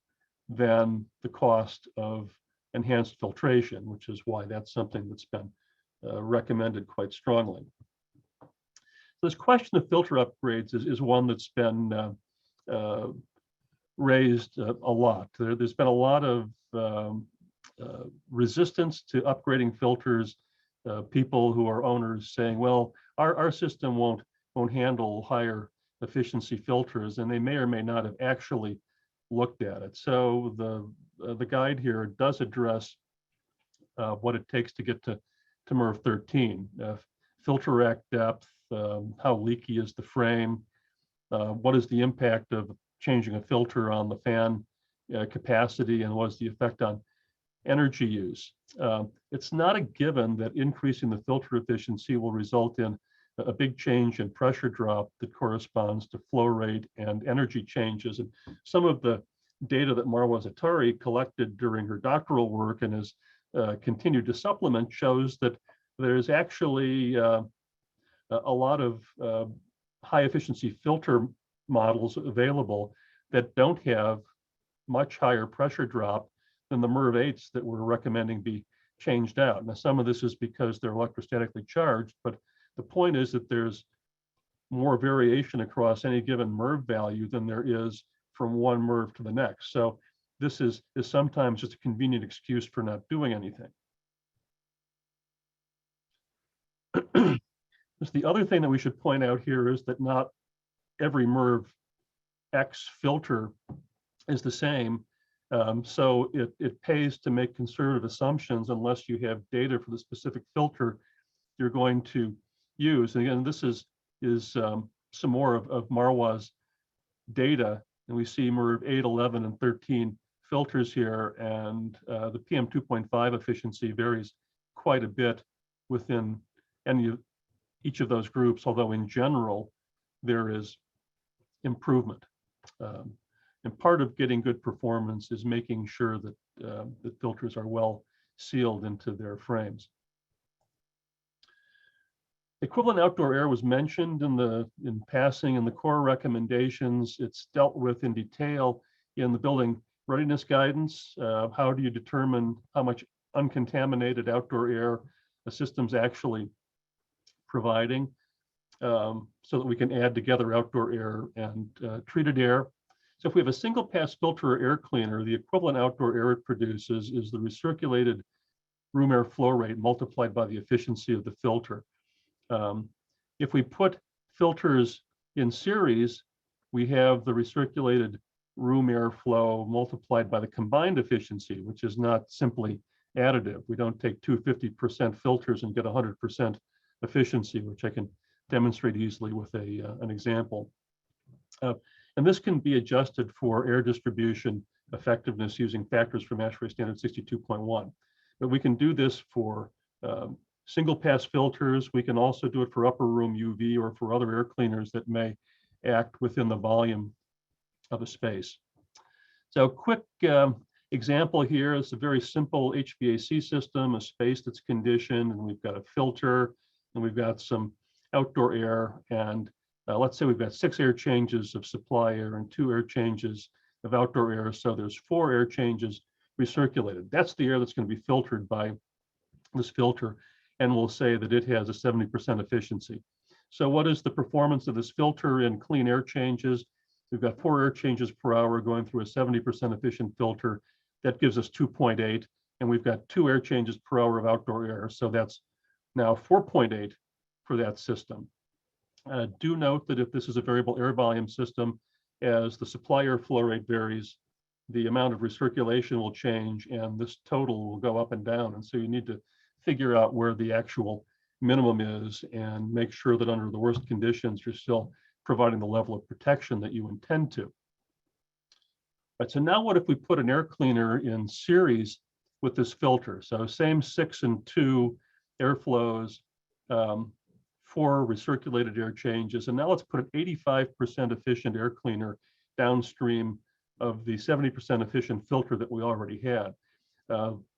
C: than the cost of enhanced filtration, which is why that's something that's been recommended quite strongly. This question of filter upgrades is one that's been raised a lot. There's been a lot of resistance to upgrading filters, people who are owners saying, well, our system won't handle higher efficiency filters, and they may or may not have actually looked at it. So the guide here does address what it takes to get to MRV 13, filter rack depth, how leaky is the frame, what is the impact of changing a filter on the fan capacity, and what is the effect on energy use. It's not a given that increasing the filter efficiency will result in a big change in pressure drop that corresponds to flow rate and energy changes. And some of the data that Marwa Zatari collected during her doctoral work and has continued to supplement shows that there's actually a lot of high efficiency filter models available that don't have much higher pressure drop than the MRV8s that we're recommending be changed out. Now, some of this is because they're electrostatically charged, but the point is that there's more variation across any given MRV value than there is from one MRV to the next. So this is sometimes just a convenient excuse for not doing anything. The other thing that we should point out here is that not every MRV X filter is the same. So it pays to make conservative assumptions unless you have data for the specific filter you're going to use. And again, this is some more of Marwa's data. And we see MRV 8, 11, and 13 filters here. And the PM 2.5 efficiency varies quite a bit within each of those groups, although in general, there is improvement. And part of getting good performance is making sure that the filters are well sealed into their frames. Equivalent outdoor air was mentioned in passing in the core recommendations. It's dealt with in detail in the building readiness guidance. How do you determine how much uncontaminated outdoor air a system's actually providing, so that we can add together outdoor air and treated air. So if we have a single pass filter or air cleaner, the equivalent outdoor air it produces is the recirculated room air flow rate multiplied by the efficiency of the filter. If we put filters in series, we have the recirculated room air flow multiplied by the combined efficiency, which is not simply additive. We don't take two 50% filters and get 100% efficiency, which I can demonstrate easily with an example. And this can be adjusted for air distribution effectiveness using factors from ASHRAE standard 62.1. But we can do this for single pass filters. We can also do it for upper room UV or for other air cleaners that may act within the volume of a space. So quick example here is a very simple HVAC system, a space that's conditioned, and we've got a filter, and we've got some outdoor air, and let's say we've got 6 air changes of supply air and 2 air changes of outdoor air. So there's 4 air changes recirculated. That's the air that's going to be filtered by this filter, and we'll say that it has a 70% efficiency. So what is the performance of this filter in clean air changes? We've got 4 air changes per hour going through a 70% efficient filter. That gives us 2.8, and we've got 2 air changes per hour of outdoor air. So that's now 4.8 for that system. Do note that if this is a variable air volume system, as the supply air flow rate varies, the amount of recirculation will change and this total will go up and down. And so you need to figure out where the actual minimum is and make sure that under the worst conditions, you're still providing the level of protection that you intend to. Right, so now what if we put an air cleaner in series with this filter? So same 6 and 2 airflows, 4 recirculated air changes, and now let's put an 85% efficient air cleaner downstream of the 70% efficient filter that we already had.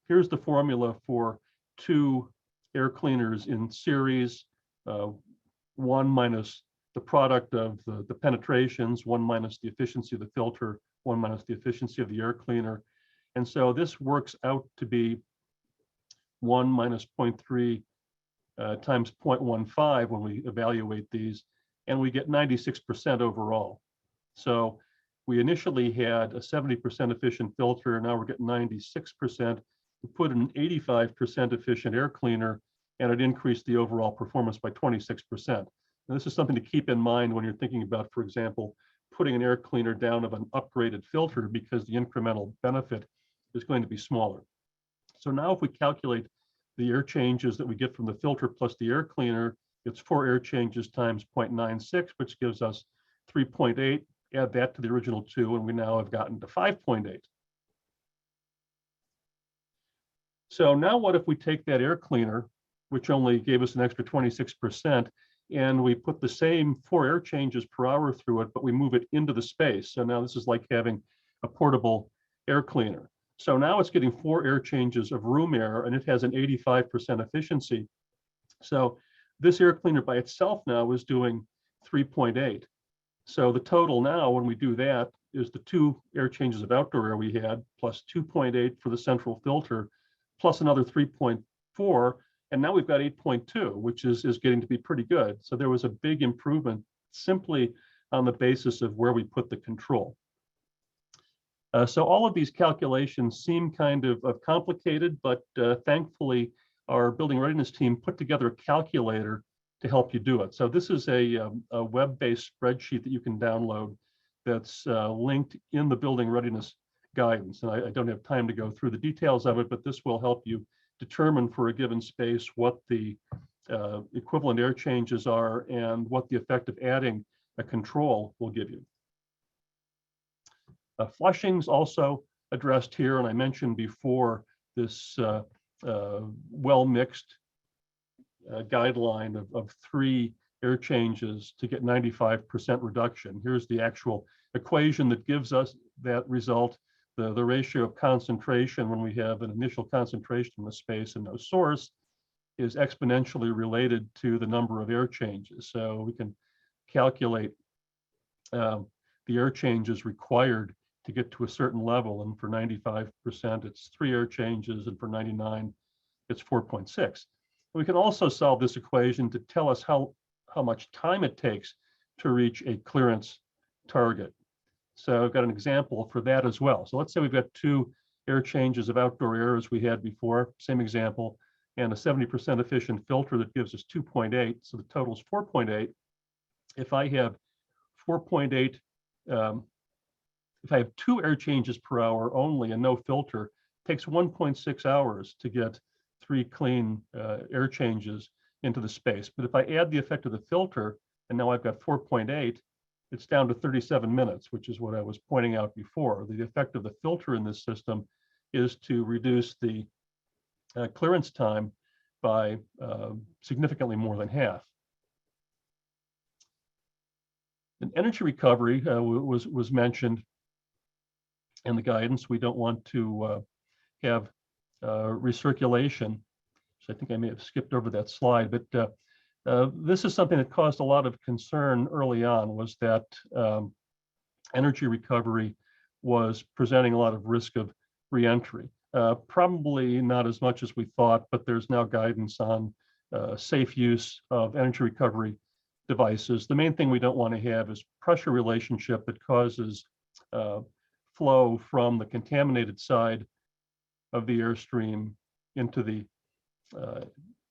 C: Here's the formula for 2 air cleaners in series, 1 minus the product of the penetrations, 1 minus the efficiency of the filter, 1 minus the efficiency of the air cleaner. And so this works out to be 1 minus 0.3 times 0.15 when we evaluate these, and we get 96% overall. So we initially had a 70% efficient filter, and now we're getting 96%. we put in an 85% efficient air cleaner, and it increased the overall performance by 26%. And this is something to keep in mind when you're thinking about, for example, putting an air cleaner down of an upgraded filter, because the incremental benefit is going to be smaller. So now if we calculate the air changes that we get from the filter plus the air cleaner, it's 4 air changes times 0.96, which gives us 3.8. Add that to the original 2, and we now have gotten to 5.8. So now what if we take that air cleaner, which only gave us an extra 26%, and we put the same 4 air changes per hour through it, but we move it into the space. So now this is like having a portable air cleaner. So now it's getting 4 air changes of room air, and it has an 85% efficiency. So this air cleaner by itself now is doing 3.8. So the total now, when we do that, is the 2 air changes of outdoor air we had, plus 2.8 for the central filter, plus another 3.4. And now we've got 8.2, which is getting to be pretty good. So there was a big improvement simply on the basis of where we put the control. So all of these calculations seem kind of complicated, but thankfully our building readiness team put together a calculator to help you do it. So this is a web-based spreadsheet that you can download that's linked in the building readiness guidance. And I don't have time to go through the details of it, but this will help you determine for a given space what the equivalent air changes are and what the effect of adding a control will give you. Flushing's also addressed here, and I mentioned before this well-mixed guideline of 3 air changes to get 95% reduction. Here's the actual equation that gives us that result. The ratio of concentration when we have an initial concentration in the space and no source is exponentially related to the number of air changes. So we can calculate the air changes required to get to a certain level. And for 95%, it's 3 air changes, and for 99, it's 4.6. We can also solve this equation to tell us how much time it takes to reach a clearance target. So I've got an example for that as well. So let's say we've got 2 air changes of outdoor air as we had before, same example, and a 70% efficient filter that gives us 2.8. So the total is 4.8. If I have 4.8, if I have 2 air changes per hour only and no filter, it takes 1.6 hours to get 3 clean air changes into the space. But if I add the effect of the filter, and now I've got 4.8, it's down to 37 minutes, which is what I was pointing out before. The effect of the filter in this system is to reduce the clearance time by significantly more than half. And energy recovery was mentioned in the guidance. We don't want to have recirculation. So I think I may have skipped over that slide, but this is something that caused a lot of concern early on, was that energy recovery was presenting a lot of risk of reentry. Probably not as much as we thought, but there's now guidance on safe use of energy recovery devices. The main thing we don't want to have is pressure relationship that causes flow from the contaminated side of the airstream into the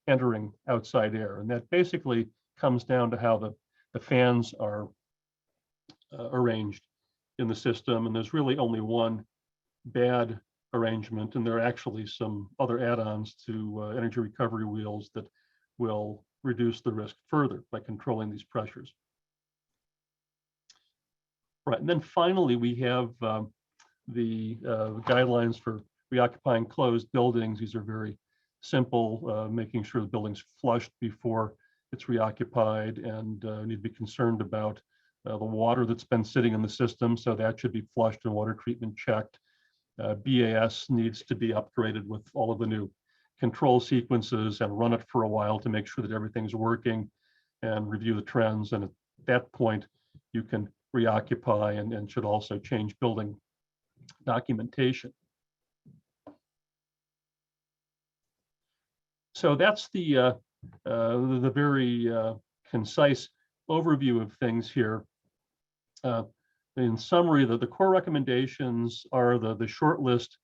C: entering outside air. And that basically comes down to how the fans are arranged in the system. And there's really only one bad arrangement, and there are actually some other add-ons to energy recovery wheels that will reduce the risk further by controlling these pressures. Right, and then finally we have the guidelines for reoccupying closed buildings. These are very simple, making sure the building's flushed before it's reoccupied, and need to be concerned about the water that's been sitting in the system, so that should be flushed and water treatment checked. BAS needs to be upgraded with all of the new control sequences and run it for a while to make sure that everything's working, and review the trends. And at that point, you can reoccupy and should also change building documentation. So that's the very concise overview of things here. In summary, the core recommendations are the short list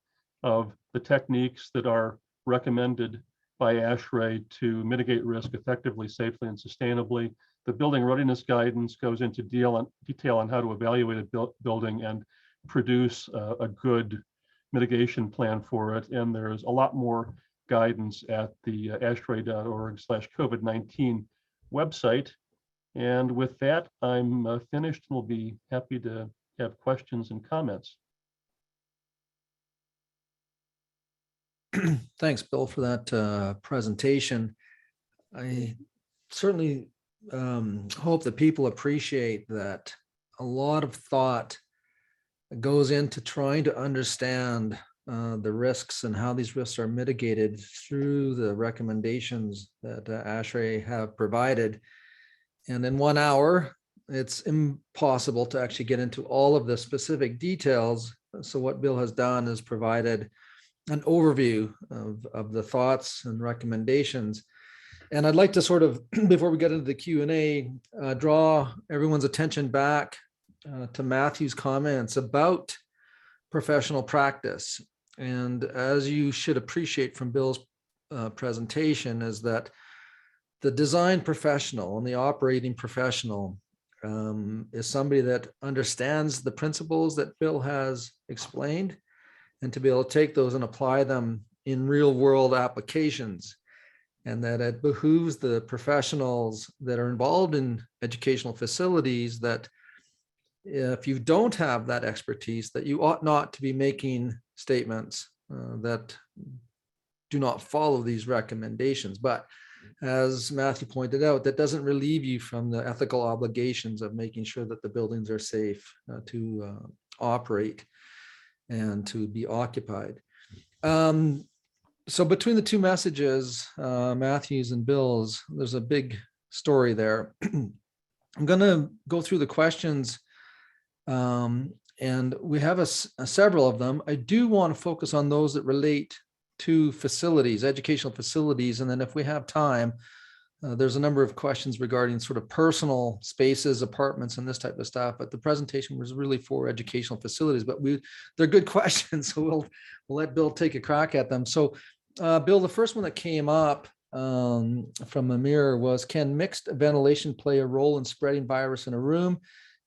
C: of the techniques that are recommended by ASHRAE to mitigate risk effectively, safely, and sustainably. The building readiness guidance goes into detail on how to evaluate a building and produce a good mitigation plan for it. And there's a lot more guidance at the ashrae.org/COVID-19 website. And with that, I'm finished and will be happy to have questions and comments.
A: Thanks, Bill, for that presentation. I certainly hope that people appreciate that a lot of thought goes into trying to understand the risks and how these risks are mitigated through the recommendations that ASHRAE have provided. And in 1 hour, it's impossible to actually get into all of the specific details. So what Bill has done is provided an overview of the thoughts and recommendations. And I'd like to sort of, before we get into the Q&A, draw everyone's attention back to Matthew's comments about professional practice. And as you should appreciate from Bill's presentation, is that the design professional and the operating professional is somebody that understands the principles that Bill has explained, and to be able to take those and apply them in real world applications. And that it behooves the professionals that are involved in educational facilities that if you don't have that expertise, that you ought not to be making statements that do not follow these recommendations. But as Matthew pointed out, that doesn't relieve you from the ethical obligations of making sure that the buildings are safe to operate and to be occupied. So between the two messages, Matthew's and Bill's, there's a big story there. I'm going to go through the questions, and we have several of them. I do want to focus on those that relate to facilities, educational facilities, and then if we have time, there's a number of questions regarding sort of personal spaces, apartments, and this type of stuff. But the presentation was really for educational facilities, but they're good questions, so we'll let Bill take a crack at them. So Bill, the first one that came up from Amir was, can mixed ventilation play a role in spreading virus in a room?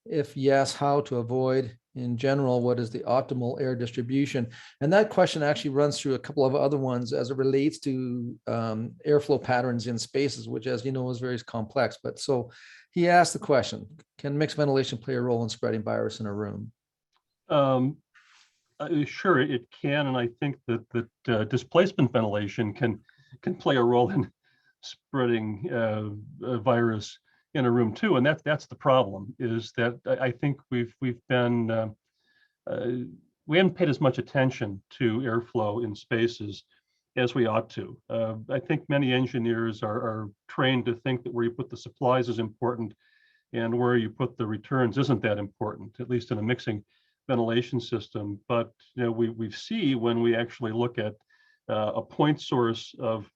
A: If yes, how to avoid? In general, what is the optimal air distribution? And that question actually runs through a couple of other ones as it relates to airflow patterns in spaces, which, as you know, is very complex. But so he asked the question, can mixed ventilation play a role in spreading virus in a room?
C: Sure, it can. And I think that displacement ventilation can play a role in spreading a virus in a room too, and that's the problem. Is that I think we haven't paid as much attention to airflow in spaces as we ought to. I think many engineers are trained to think that where you put the supplies is important, and where you put the returns isn't that important, at least in a mixing ventilation system. But you know, we see when we actually look at a point source of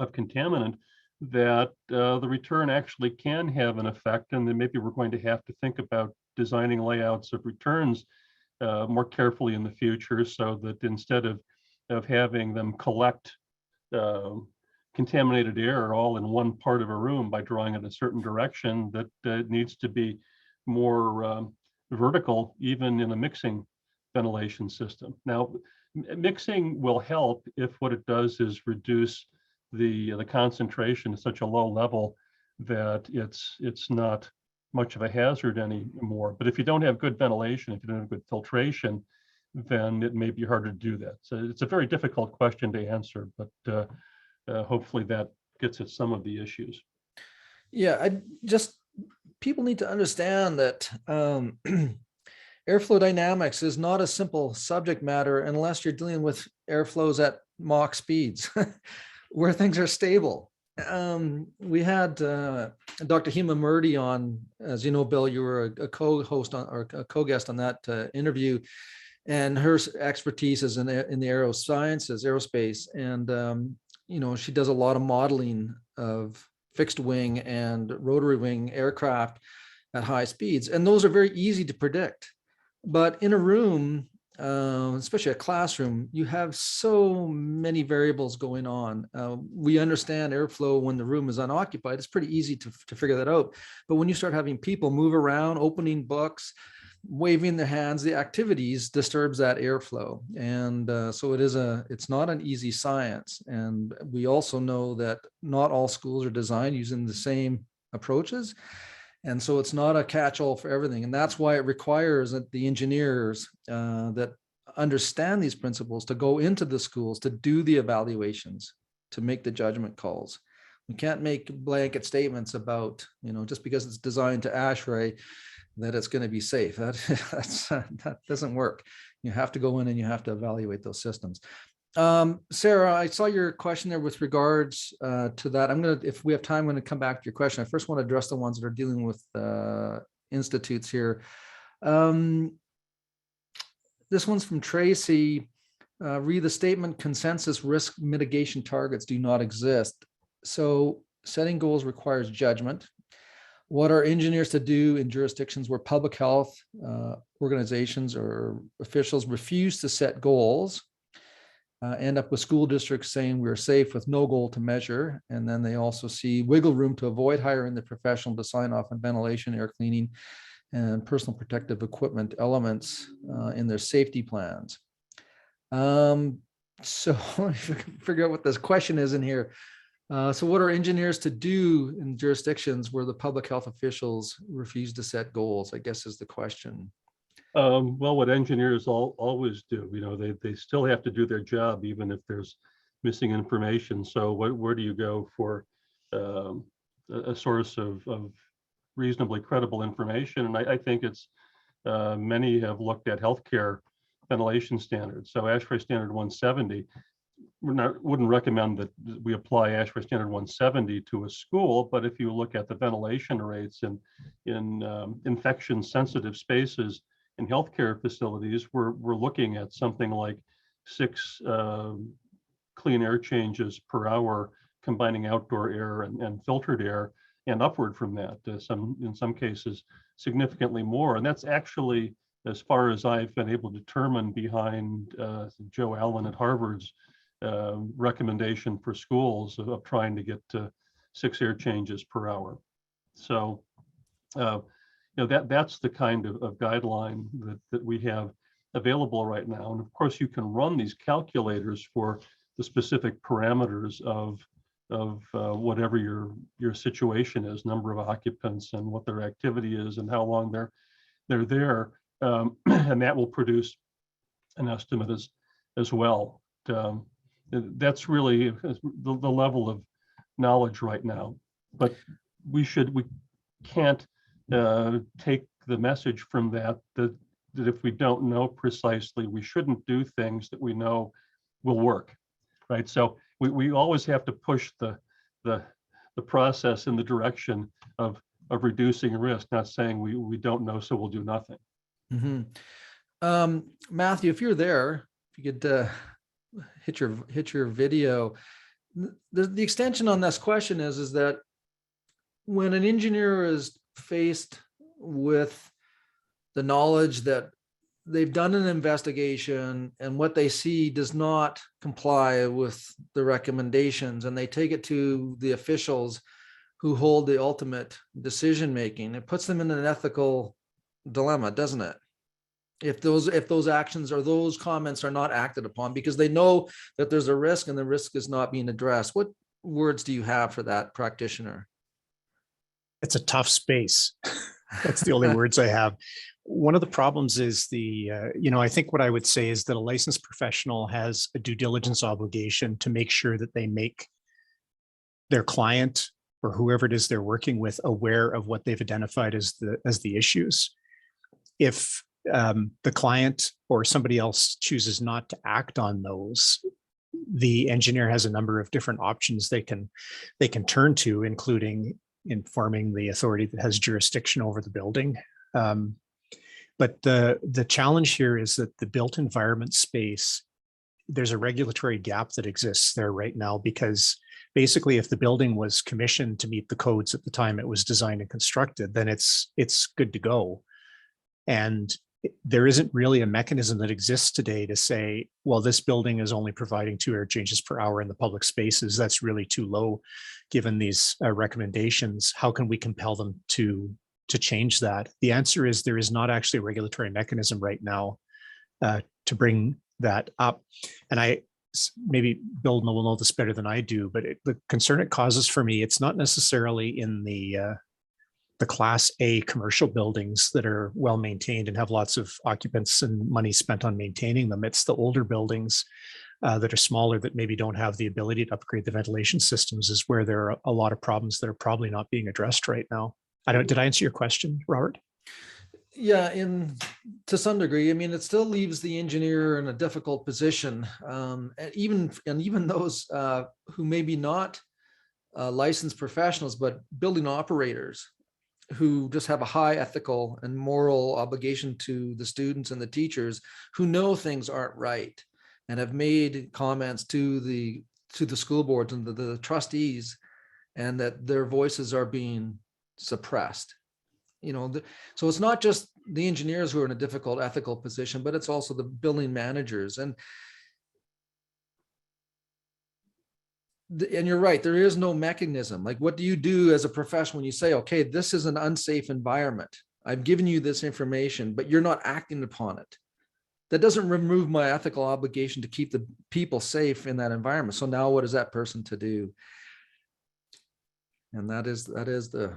C: contaminant, that the return actually can have an effect, and then maybe we're going to have to think about designing layouts of returns more carefully in the future, so that instead of having them collect contaminated air all in one part of a room by drawing in a certain direction, that it needs to be more vertical, even in a mixing ventilation system. Now, mixing will help if what it does is reduce the concentration to such a low level that it's not much of a hazard anymore. But if you don't have good ventilation, if you don't have good filtration, then it may be harder to do that. So it's a very difficult question to answer, but hopefully that gets at some of the issues.
A: Yeah, people need to understand that airflow dynamics is not a simple subject matter unless you're dealing with airflows at Mach speeds, where things are stable. We had Dr. Hema Murdy on, as you know, Bill, you were a co-host on, or a co-guest on that interview, and her expertise is in the aerospace, and you know, she does a lot of modeling of fixed wing and rotary wing aircraft at high speeds, and those are very easy to predict. But in a room, especially a classroom, you have so many variables going on. We understand airflow when the room is unoccupied. It's pretty easy to figure that out. But when you start having people move around, opening books, waving their hands, the activities disturbs that airflow. And so it's not an easy science. And we also know that not all schools are designed using the same approaches. And so it's not a catch-all for everything. And that's why it requires that the engineers that understand these principles to go into the schools, to do the evaluations, to make the judgment calls. We can't make blanket statements about, just because it's designed to ASHRAE, that it's going to be safe. That doesn't work. You have to go in and you have to evaluate those systems. Sarah, I saw your question there with regards to that. if we have time, I'm going to come back to your question. I first want to address the ones that are dealing with institutes here. This one's from Tracy. Read the statement, consensus risk mitigation targets do not exist. So setting goals requires judgment. What are engineers to do in jurisdictions where public health organizations or officials refuse to set goals? End up with school districts saying we're safe with no goal to measure. And then they also see wiggle room to avoid hiring the professional to sign off on ventilation, air cleaning, and personal protective equipment elements in their safety plans. So figure out what this question is in here. So what are engineers to do in jurisdictions where the public health officials refuse to set goals, I guess is the question.
C: Well, what engineers always do, they still have to do their job, even if there's missing information. So where do you go for a source of reasonably credible information? And I think it's many have looked at healthcare ventilation standards. So ASHRAE Standard 170, wouldn't recommend that we apply ASHRAE Standard 170 to a school, but if you look at the ventilation rates in infection sensitive spaces in healthcare facilities, we're looking at something like 6 clean air changes per hour, combining outdoor air and filtered air, and upward from that, in some cases significantly more. And that's actually, as far as I've been able to determine, behind Joe Allen at Harvard's recommendation for schools of trying to get to 6 air changes per hour. So that's the kind of guideline that we have available right now. And of course, you can run these calculators for the specific parameters of whatever your situation is, number of occupants and what their activity is and how long they're there, and that will produce an estimate as well. That's really the level of knowledge right now, but we can't take the message from that if we don't know precisely, we shouldn't do things that we know will work, right? So we always have to push the process in the direction of reducing risk, not saying we don't know, so we'll do nothing.
A: Mm-hmm. Matthew, if you're there, if you could hit your video. The extension on this question is that when an engineer is faced with the knowledge that they've done an investigation and what they see does not comply with the recommendations, and they take it to the officials who hold the ultimate decision making, it puts them in an ethical dilemma, doesn't it? If those actions or those comments are not acted upon because they know that there's a risk and the risk is not being addressed. What words do you have for that practitioner?
B: It's a tough space. That's the only words I have. One of the problems is I think what I would say is that a licensed professional has a due diligence obligation to make sure that they make their client or whoever it is they're working with aware of what they've identified as the issues. If the client or somebody else chooses not to act on those, the engineer has a number of different options they can turn to, including informing the authority that has jurisdiction over the building. But the challenge here is that the built environment space, there's a regulatory gap that exists there right now, because basically if the building was commissioned to meet the codes at the time it was designed and constructed, then it's good to go. And there isn't really a mechanism that exists today to say, well, this building is only providing 2 air changes per hour in the public spaces. That's really too low, given these recommendations. How can we compel them to change that? The answer is there is not actually a regulatory mechanism right now to bring that up. And maybe Bill will know this better than I do, but the concern it causes for me, it's not necessarily in the Class A commercial buildings that are well maintained and have lots of occupants and money spent on maintaining them. It's the older buildings that are smaller that maybe don't have the ability to upgrade the ventilation systems is where there are a lot of problems that are probably not being addressed right now. Did I answer your question, Robert?
A: Yeah, to some degree. I mean, it still leaves the engineer in a difficult position, and even those who may be not licensed professionals, but building operators who just have a high ethical and moral obligation to the students and the teachers, who know things aren't right and have made comments to the school boards and the trustees, and that their voices are being suppressed. So it's not just the engineers who are in a difficult ethical position, but it's also the building managers. And you're right, there is no mechanism. Like, what do you do as a professional when you say, okay, this is an unsafe environment, I've given you this information, but you're not acting upon it? That doesn't remove my ethical obligation to keep the people safe in that environment. So now what is that person to do? And that is the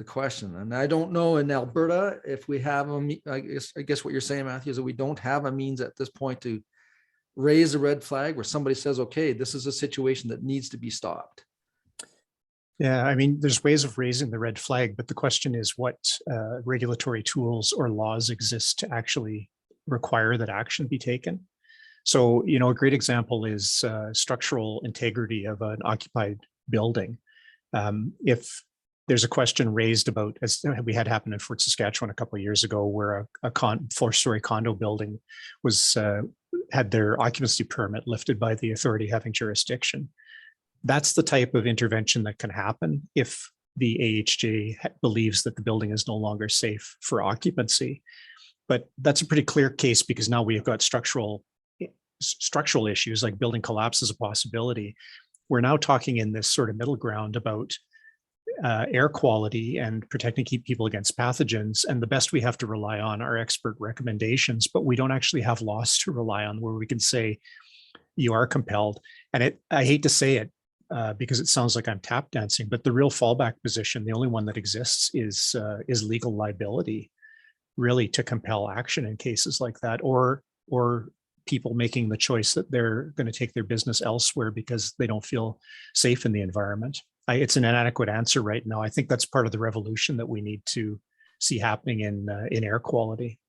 A: question. And I don't know in Alberta if we have I guess what you're saying, Matthew, is that we don't have a means at this point to raise a red flag where somebody says, okay, this is a situation that needs to be stopped.
B: Yeah, I mean, there's ways of raising the red flag, but the question is what regulatory tools or laws exist to actually require that action be taken. So, a great example is structural integrity of an occupied building. If there's a question raised about, as we had happen in Fort Saskatchewan a couple of years ago, where a 4-story condo building was had their occupancy permit lifted by the authority having jurisdiction. That's the type of intervention that can happen if the AHJ believes that the building is no longer safe for occupancy. But that's a pretty clear case because now we've got structural issues like building collapse as a possibility. We're now talking in this sort of middle ground about air quality and protecting people against pathogens. And the best we have to rely on are expert recommendations, but we don't actually have laws to rely on where we can say you are compelled. And I hate to say it because it sounds like I'm tap dancing, but the real fallback position, the only one that exists is legal liability, really, to compel action in cases like that, or people making the choice that they're going to take their business elsewhere because they don't feel safe in the environment. It's an inadequate answer right now. I think that's part of the revolution that we need to see happening in air quality.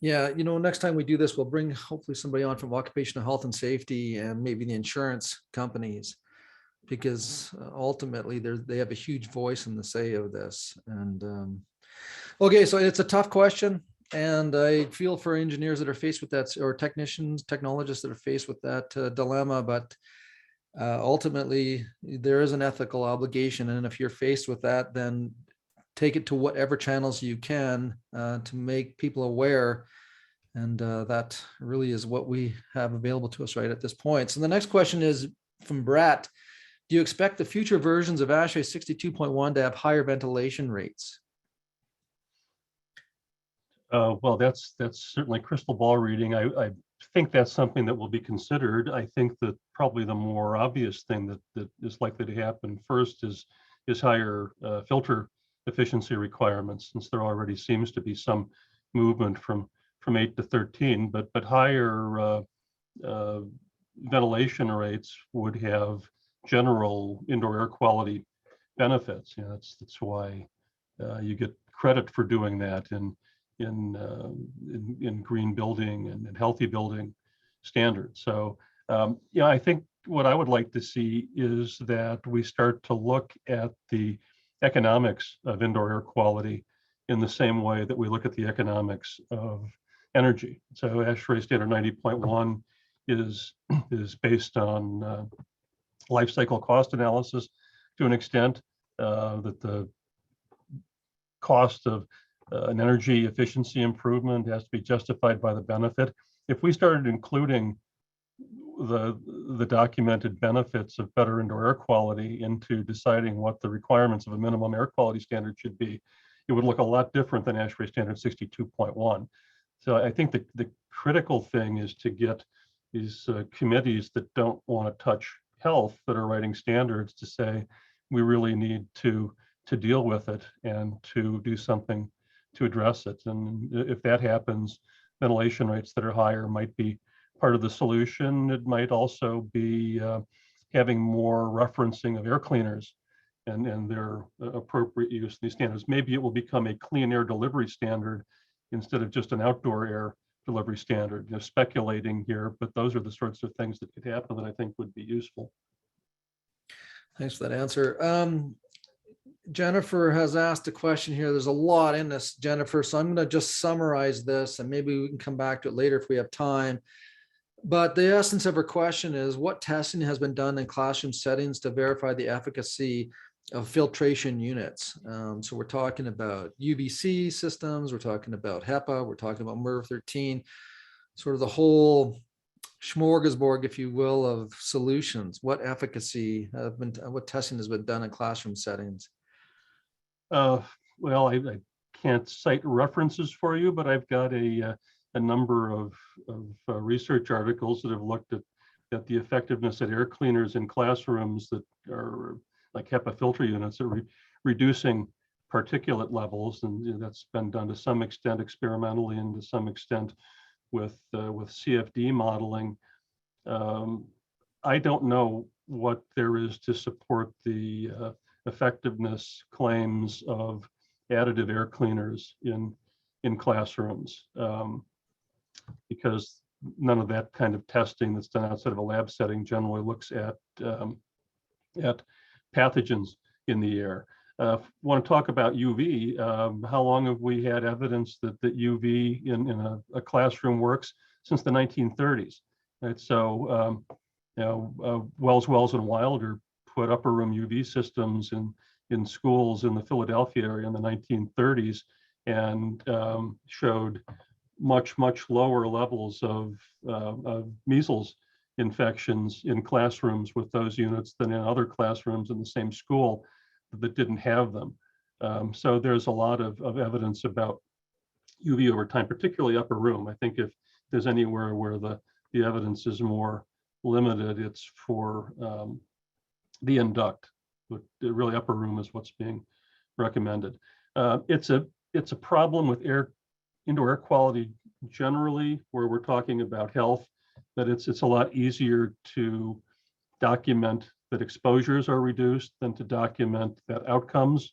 A: Yeah, next time we do this, we'll bring hopefully somebody on from occupational health and safety and maybe the insurance companies, because ultimately they have a huge voice in the say of this. And okay, so it's a tough question. And I feel for engineers that are faced with that, or technicians, technologists that are faced with that dilemma. But ultimately, there is an ethical obligation. And if you're faced with that, then take it to whatever channels you can to make people aware. And that really is what we have available to us right at this point. So the next question is from Brett. Do you expect the future versions of ASHRAE 62.1 to have higher ventilation rates?
C: Well, that's certainly crystal ball reading. I think that's something that will be considered. I think that probably the more obvious thing that is likely to happen first is higher filter efficiency requirements, since there already seems to be some movement from 8 to 13, but higher ventilation rates would have general indoor air quality benefits. That's why you get credit for doing that in green building and in healthy building standards. So I think what I would like to see is that we start to look at the economics of indoor air quality in the same way that we look at the economics of energy. So ASHRAE standard 90.1 is based on life cycle cost analysis to an extent, that the cost of an energy efficiency improvement has to be justified by the benefit. If we started including the documented benefits of better indoor air quality into deciding what the requirements of a minimum air quality standard should be, it would look a lot different than ASHRAE standard 62.1. So I think the critical thing is to get these committees that don't want to touch health, that are writing standards, to say we really need to deal with it and to do something to address it. And if that happens, ventilation rates that are higher might be part of the solution. It might also be having more referencing of air cleaners and their appropriate use in these standards. Maybe it will become a clean air delivery standard instead of just an outdoor air delivery standard. Speculating here, but those are the sorts of things that could happen that I think would be useful.
A: Thanks for that answer. Jennifer has asked a question here. There's a lot in this, Jennifer, so I'm going to just summarize this and maybe we can come back to it later if we have time. But the essence of her question is, what testing has been done in classroom settings to verify the efficacy of filtration units? So we're talking about UVC systems, we're talking about HEPA, we're talking about MRV13, sort of the whole smorgasbord, if you will, of solutions. What efficacy what testing has been done in classroom settings?
C: Well, I can't cite references for you, but I've got a number of research articles that have looked at the effectiveness of air cleaners in classrooms that are like HEPA filter units that are reducing particulate levels, and that's been done to some extent experimentally and to some extent with CFD modeling. I don't know what there is to support the effectiveness claims of additive air cleaners in classrooms, because none of that kind of testing that's done outside of a lab setting generally looks at pathogens in the air. Want to talk about UV? How long have we had evidence that UV in a classroom works? Since the 1930s. Right? So, Wells and Wilder put upper room UV systems in schools in the Philadelphia area in the 1930s and showed much lower levels of measles infections in classrooms with those units than in other classrooms in the same school that didn't have them. So there's a lot of evidence about UV over time, particularly upper room. I think if there's anywhere where the evidence is more limited, it's for the induct. But really upper room is what's being recommended. It's a problem with indoor air quality generally, where we're talking about health, that it's a lot easier to document that exposures are reduced than to document that outcomes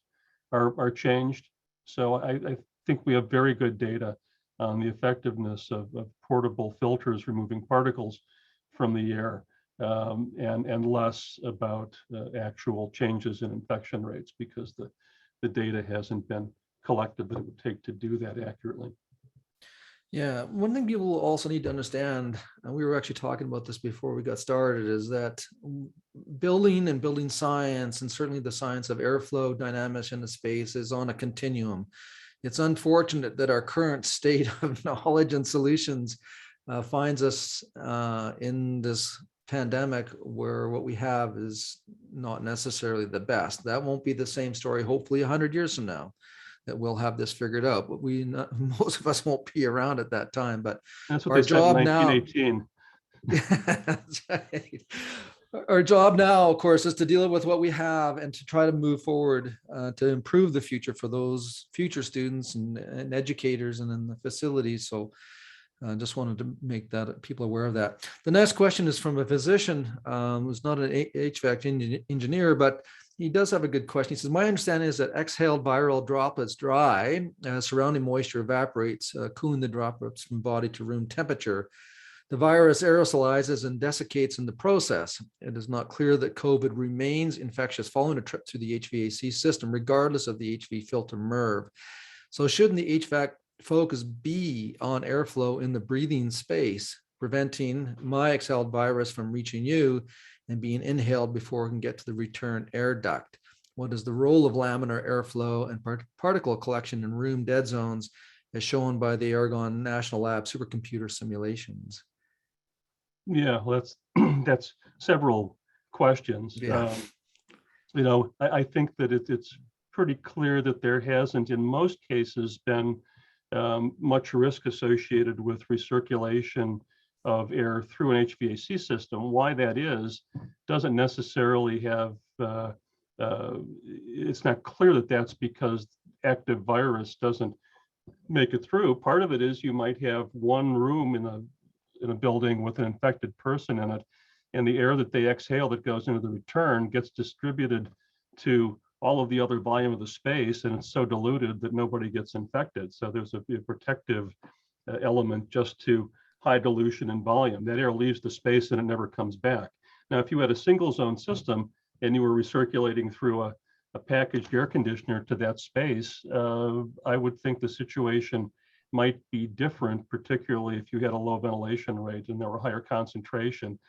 C: are changed. So I think we have very good data on the effectiveness of portable filters removing particles from the air, and less about actual changes in infection rates, because the data hasn't been collected that it would take to do that accurately.
A: Yeah, one thing people also need to understand, and we were actually talking about this before we got started, is that building and building science, and certainly the science of airflow dynamics in the space, is on a continuum. It's unfortunate that our current state of knowledge and solutions finds us in this pandemic where what we have is not necessarily the best. That won't be the same story, hopefully 100 years from now, that we'll have this figured out, but most of us won't be around at that time. But
C: that's what
A: our
C: they said
A: job
C: in
A: now,
C: 1918.
A: that's right. Our job now, of course, is to deal with what we have and to try to move forward to improve the future for those future students and educators and in the facilities. So I just wanted to make that people aware of that. The next question is from a physician who's not an HVAC engineer, but he does have a good question. He says, my understanding is that exhaled viral droplets dry as surrounding moisture evaporates, cooling the droplets from body to room temperature. The virus aerosolizes and desiccates in the process. It is not clear that COVID remains infectious following a trip through the HVAC system, regardless of the HV filter MRV. So shouldn't the HVAC focus be on airflow in the breathing space, preventing my exhaled virus from reaching you and being inhaled before it can get to the return air duct? What is the role of laminar airflow and particle collection in room dead zones as shown by the Aragon National Lab supercomputer simulations?
C: Yeah, well, that's that's several questions.
A: Yeah.
C: I think that it's pretty clear that there hasn't, in most cases, been much risk associated with recirculation of air through an HVAC system. Why that is doesn't necessarily have, it's not clear that that's because active virus doesn't make it through. Part of it is you might have one room in a building with an infected person in it, and the air that they exhale that goes into the return gets distributed to all of the other volume of the space, and it's so diluted that nobody gets infected. So there's a protective element just to high dilution and volume. That air leaves the space and it never comes back. Now, if you had a single zone system and you were recirculating through a packaged air conditioner to that space, I would think the situation might be different, particularly if you had a low ventilation rate and there were higher concentration.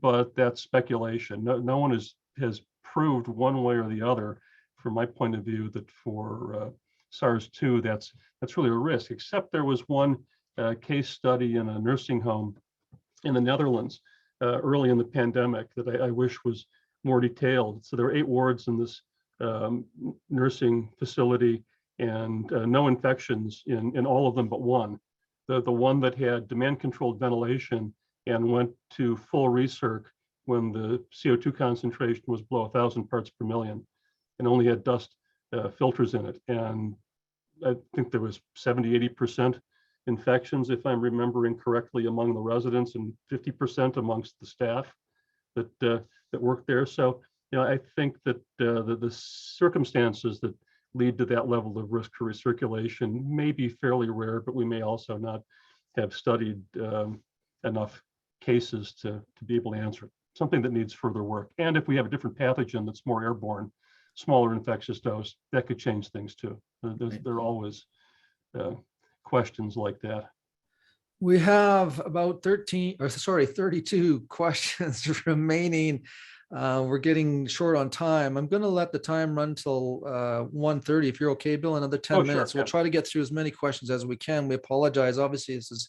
C: But that's speculation. No one has proved one way or the other, from my point of view, that for SARS-2, that's really a risk, except there was one case study in a nursing home in the Netherlands early in the pandemic that I wish was more detailed. So there were 8 wards in this nursing facility, and no infections in all of them but one. The one that had demand controlled ventilation and went to full recirc when the CO2 concentration was below 1,000 parts per million and only had dust filters in it. And I think there was 70–80% infections, if I'm remembering correctly, among the residents and 50% amongst the staff that worked there. So, I think that the circumstances that lead to that level of risk for recirculation may be fairly rare, but we may also not have studied enough cases to be able to answer it. Something that needs further work. And if we have a different pathogen that's more airborne, smaller infectious dose, that could change things too. There are always questions like that.
A: We have about 32 questions remaining. We're getting short on time. I'm going to let the time run till 1:30. If you're okay, Bill, another 10 minutes.
C: Sure,
A: We'll try to get through as many questions as we can. We apologize. Obviously, this is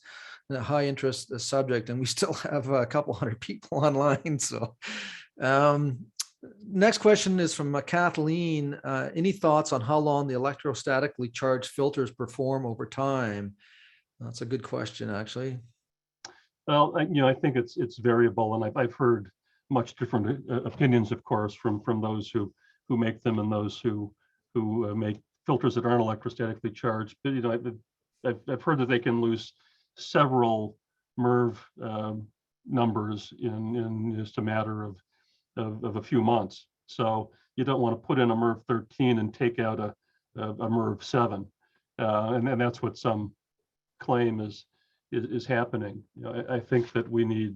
A: a high interest subject, and we still have a couple hundred people online. So next question is from Kathleen. Any thoughts on how long the electrostatically charged filters perform over time? That's a good question, actually.
C: Well, I think it's variable, and I've heard much different opinions, of course, from those who make them and those who make filters that aren't electrostatically charged. But I've heard that they can lose several MRV numbers in just a matter of a few months. So you don't want to put in a MRV 13 and take out a MRV 7, and that's what some claim is happening. I think that we need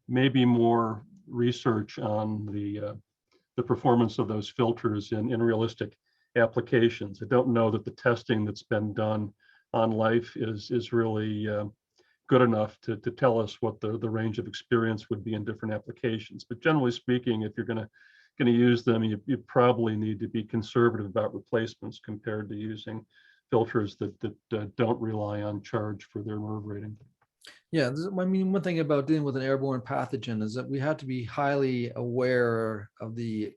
C: maybe more research on the performance of those filters in realistic applications. I don't know that the testing that's been done on life is really good enough to tell us what the range of experience would be in different applications. But generally speaking, if you're going to use them, you probably need to be conservative about replacements compared to using filters that don't rely on charge for their MRV rating.
A: Yeah, I mean, one thing about dealing with an airborne pathogen is that we have to be highly aware of the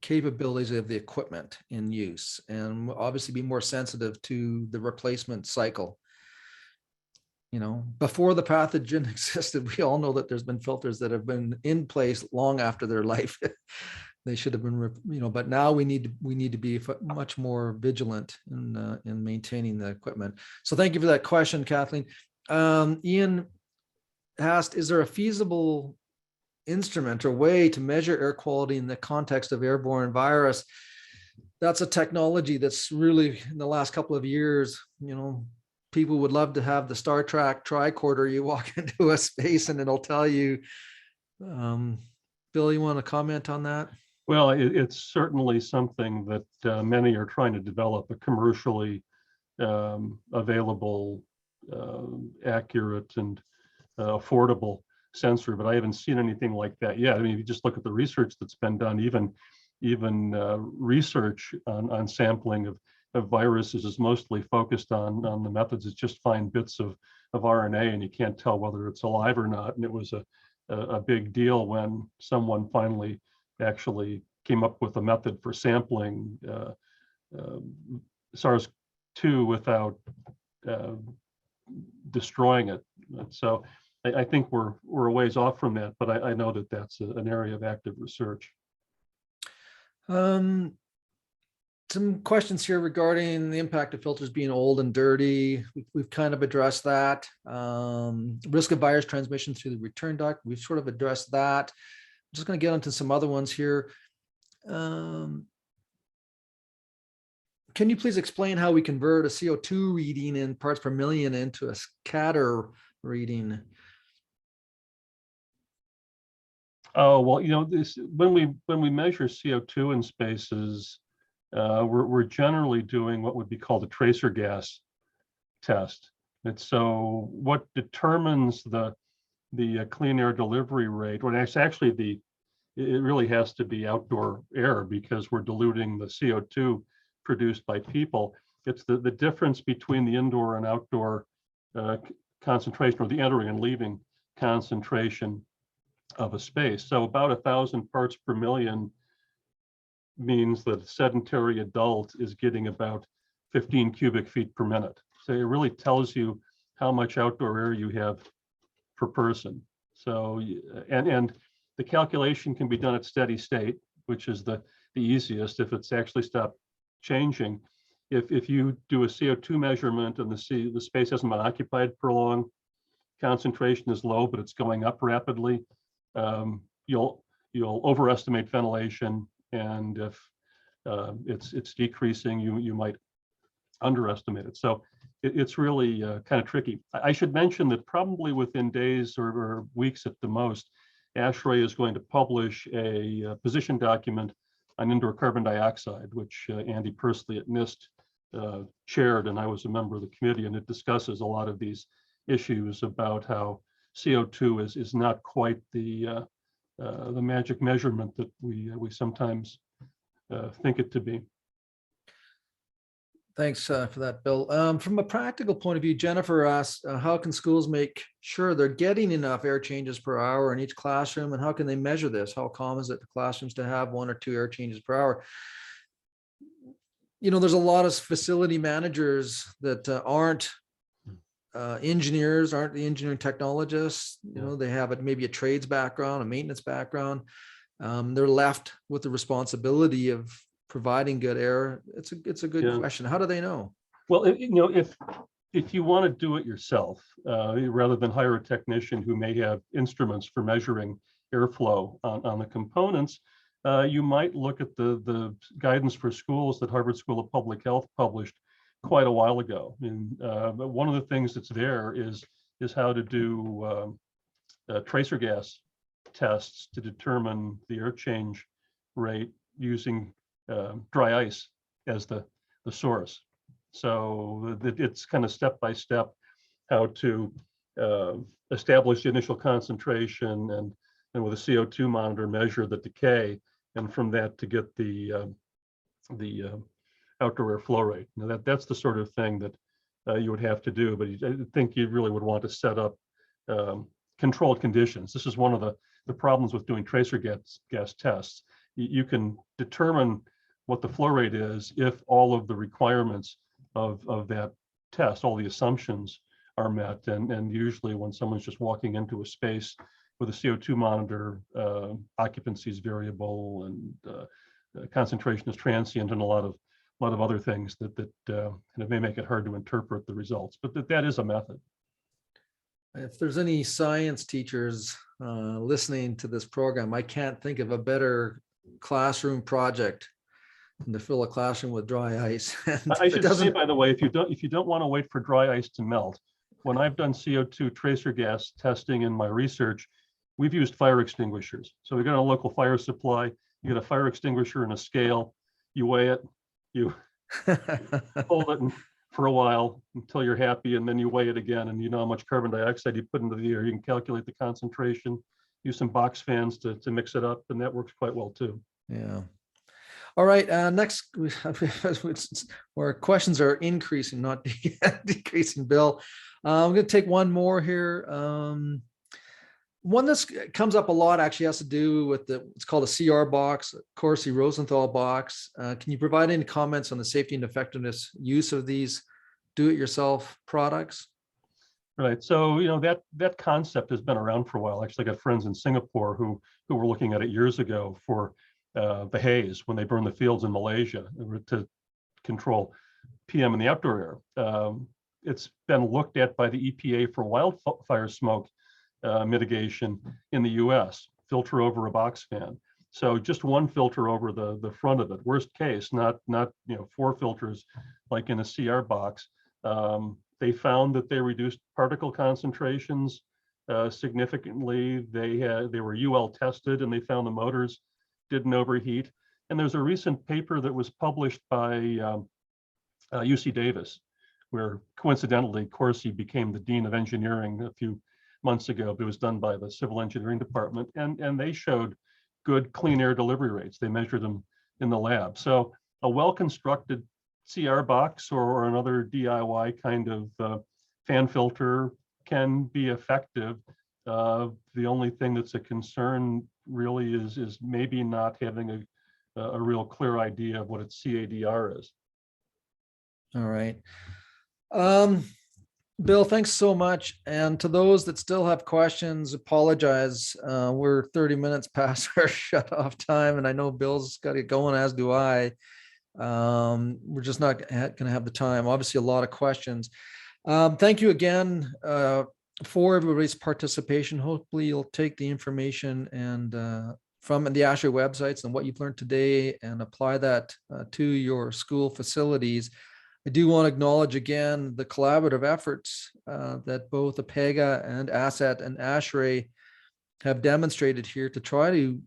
A: capabilities of the equipment in use, and obviously be more sensitive to the replacement cycle. Before the pathogen existed, we all know that there's been filters that have been in place long after their life. They should have been, but now we need to be much more vigilant in maintaining the equipment. So thank you for that question, Kathleen. Ian asked, is there a feasible instrument or way to measure air quality in the context of airborne virus? That's a technology that's really, in the last couple of years, people would love to have the Star Trek tricorder. You walk into a space and it'll tell you. Bill, you want to comment on that?
C: Well, it's certainly something that many are trying to develop, a commercially available, accurate and affordable sensor, but I haven't seen anything like that yet. I mean, if you just look at the research that's been done, even even research on sampling of viruses is mostly focused on the methods. It's just find bits of RNA and you can't tell whether it's alive or not. And it was a big deal when someone finally actually came up with a method for sampling SARS-2 without destroying it. So I think we're a ways off from that, but I know that that's an area of active research.
A: Some questions here regarding the impact of filters being old and dirty. We've kind of addressed that. Risk of virus transmission through the return duct. We've sort of addressed that. I'm just going to get into some other ones here. Can you please explain how we convert a CO2 reading in parts per million into a scatter reading?
C: Oh, well, when we measure CO2 in spaces, we're generally doing what would be called a tracer gas test. And so what determines the clean air delivery rate, well, it's actually it really has to be outdoor air because we're diluting the CO2 produced by people. It's the difference between the indoor and outdoor concentration, or the entering and leaving concentration of a space. So about 1,000 parts per million means that a sedentary adult is getting about 15 cubic feet per minute. So it really tells you how much outdoor air you have per person. So, and the calculation can be done at steady state, which is the easiest if it's actually stopped changing. If you do a CO2 measurement and the space hasn't been occupied for long, concentration is low, but it's going up rapidly, you'll overestimate ventilation. And if it's decreasing, you might underestimate it. So it's really kind of tricky. I should mention that probably within days or weeks at the most, ASHRAE is going to publish a position document on indoor carbon dioxide, which Andy Pursley at NIST chaired, and I was a member of the committee, and it discusses a lot of these issues about how CO2 is not quite the magic measurement that we sometimes think it to be.
A: Thanks for that, Bill. From a practical point of view, Jennifer asks, how can schools make sure they're getting enough air changes per hour in each classroom, and how can they measure this? How common is it for classrooms to have 1 or 2 air changes per hour? There's a lot of facility managers that aren't engineers, aren't the engineering technologists. They have maybe a trades background, a maintenance background. They're left with the responsibility of providing good air. It's a good question. How do they know?
C: Well, if you want to do it yourself, rather than hire a technician who may have instruments for measuring airflow on the components, you might look at the guidance for schools that Harvard School of Public Health published quite a while ago. And one of the things that's there is how to do tracer gas tests to determine the air change rate using dry ice as the source. So it's kind of step by step how to establish the initial concentration and with a CO2 monitor measure the decay, and from that to get the outdoor air flow rate. Now that's the sort of thing that you would have to do, but I think you really would want to set up controlled conditions. This is one of the problems with doing tracer gas tests. You can determine what the flow rate is if all of the requirements of that test, all the assumptions are met. And usually when someone's just walking into a space with a CO2 monitor, occupancy is variable and concentration is transient, and a lot of other things that kind of may make it hard to interpret the results. But that is a method.
A: If there's any science teachers listening to this program, I can't think of a better classroom project than to fill a classroom with dry ice.
C: I should say, by the way, if you don't want to wait for dry ice to melt, when I've done CO2 tracer gas testing in my research, we've used fire extinguishers. So we got a local fire supply, you get a fire extinguisher and a scale, you weigh it, you hold it for a while until you're happy, and then you weigh it again, and you know how much carbon dioxide you put into the air. You can calculate the concentration, use some box fans to mix it up, and that works quite well too.
A: Yeah. All right, next, where questions are increasing, not decreasing, Bill. I'm going to take one more here. One that comes up a lot actually has to do with it's called a CR box, Corsi Rosenthal box. Can you provide any comments on the safety and effectiveness use of these do-it-yourself products?
C: Right. So, you know, that concept has been around for a while. Actually, I got friends in Singapore who were looking at it years ago for the haze when they burn the fields in Malaysia to control PM in the outdoor air. It's been looked at by the EPA for wildfire smoke mitigation in the US, filter over a box fan. So just one filter over the front of it. Worst case, not 4 filters like in a CR box. They found that they reduced particle concentrations significantly. They were UL tested and they found the motors didn't overheat. And there's a recent paper that was published by UC Davis, where coincidentally Corsi became the Dean of Engineering a few months ago, but it was done by the Civil Engineering Department. And they showed good clean air delivery rates. They measured them in the lab. So a well-constructed CR box or another DIY kind of fan filter can be effective. The only thing that's a concern really is maybe not having a real clear idea of what its CADR is.
A: All right. Bill, thanks so much. And to those that still have questions, apologize. We're 30 minutes past our shut off time, and I know Bill's got it going, as do I. We're just not going to have the time. Obviously, a lot of questions. Thank you again for everybody's participation. Hopefully, you'll take the information and from the ASHRAE websites and what you've learned today and apply that to your school facilities. I do want to acknowledge again the collaborative efforts that both APEGA and Acet and ASHRAE have demonstrated here to try to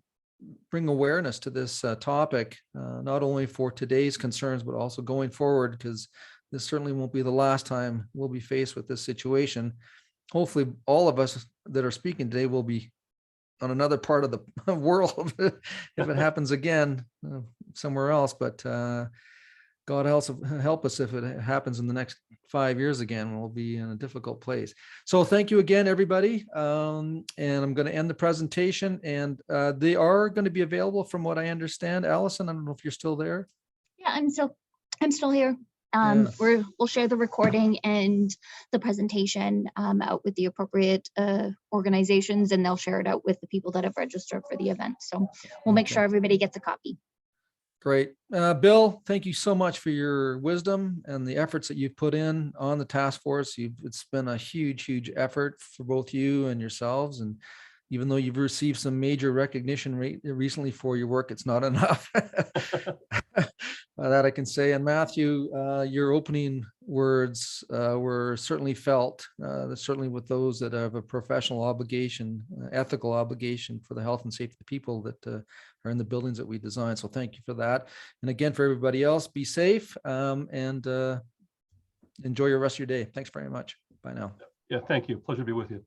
A: bring awareness to this topic, not only for today's concerns, but also going forward, because this certainly won't be the last time we'll be faced with this situation. Hopefully all of us that are speaking today will be on another part of the world if it happens again somewhere else, but God help us if it happens in the next 5 years again. We'll be in a difficult place. So thank you again, everybody. And I'm going to end the presentation, and they are going to be available from what I understand. Allison, I don't know if you're still there.
D: Yeah, I'm still here.
A: Yeah.
D: We'll share the recording and the presentation out with the appropriate organizations, and they'll share it out with the people that have registered for the event. So we'll make sure everybody gets a copy.
A: Great. Bill, thank you so much for your wisdom and the efforts that you've put in on the task force. It's been a huge effort for both you and yourselves. And even though you've received some major recognition recently for your work, it's not enough. That I can say. And Matthew, your opening words were certainly felt, certainly with those that have a professional obligation, ethical obligation for the health and safety of the people that are in the buildings that we design. So thank you for that. And again, for everybody else, be safe and enjoy your rest of your day. Thanks very much. Bye now.
C: Yeah, thank you. Pleasure to be with you.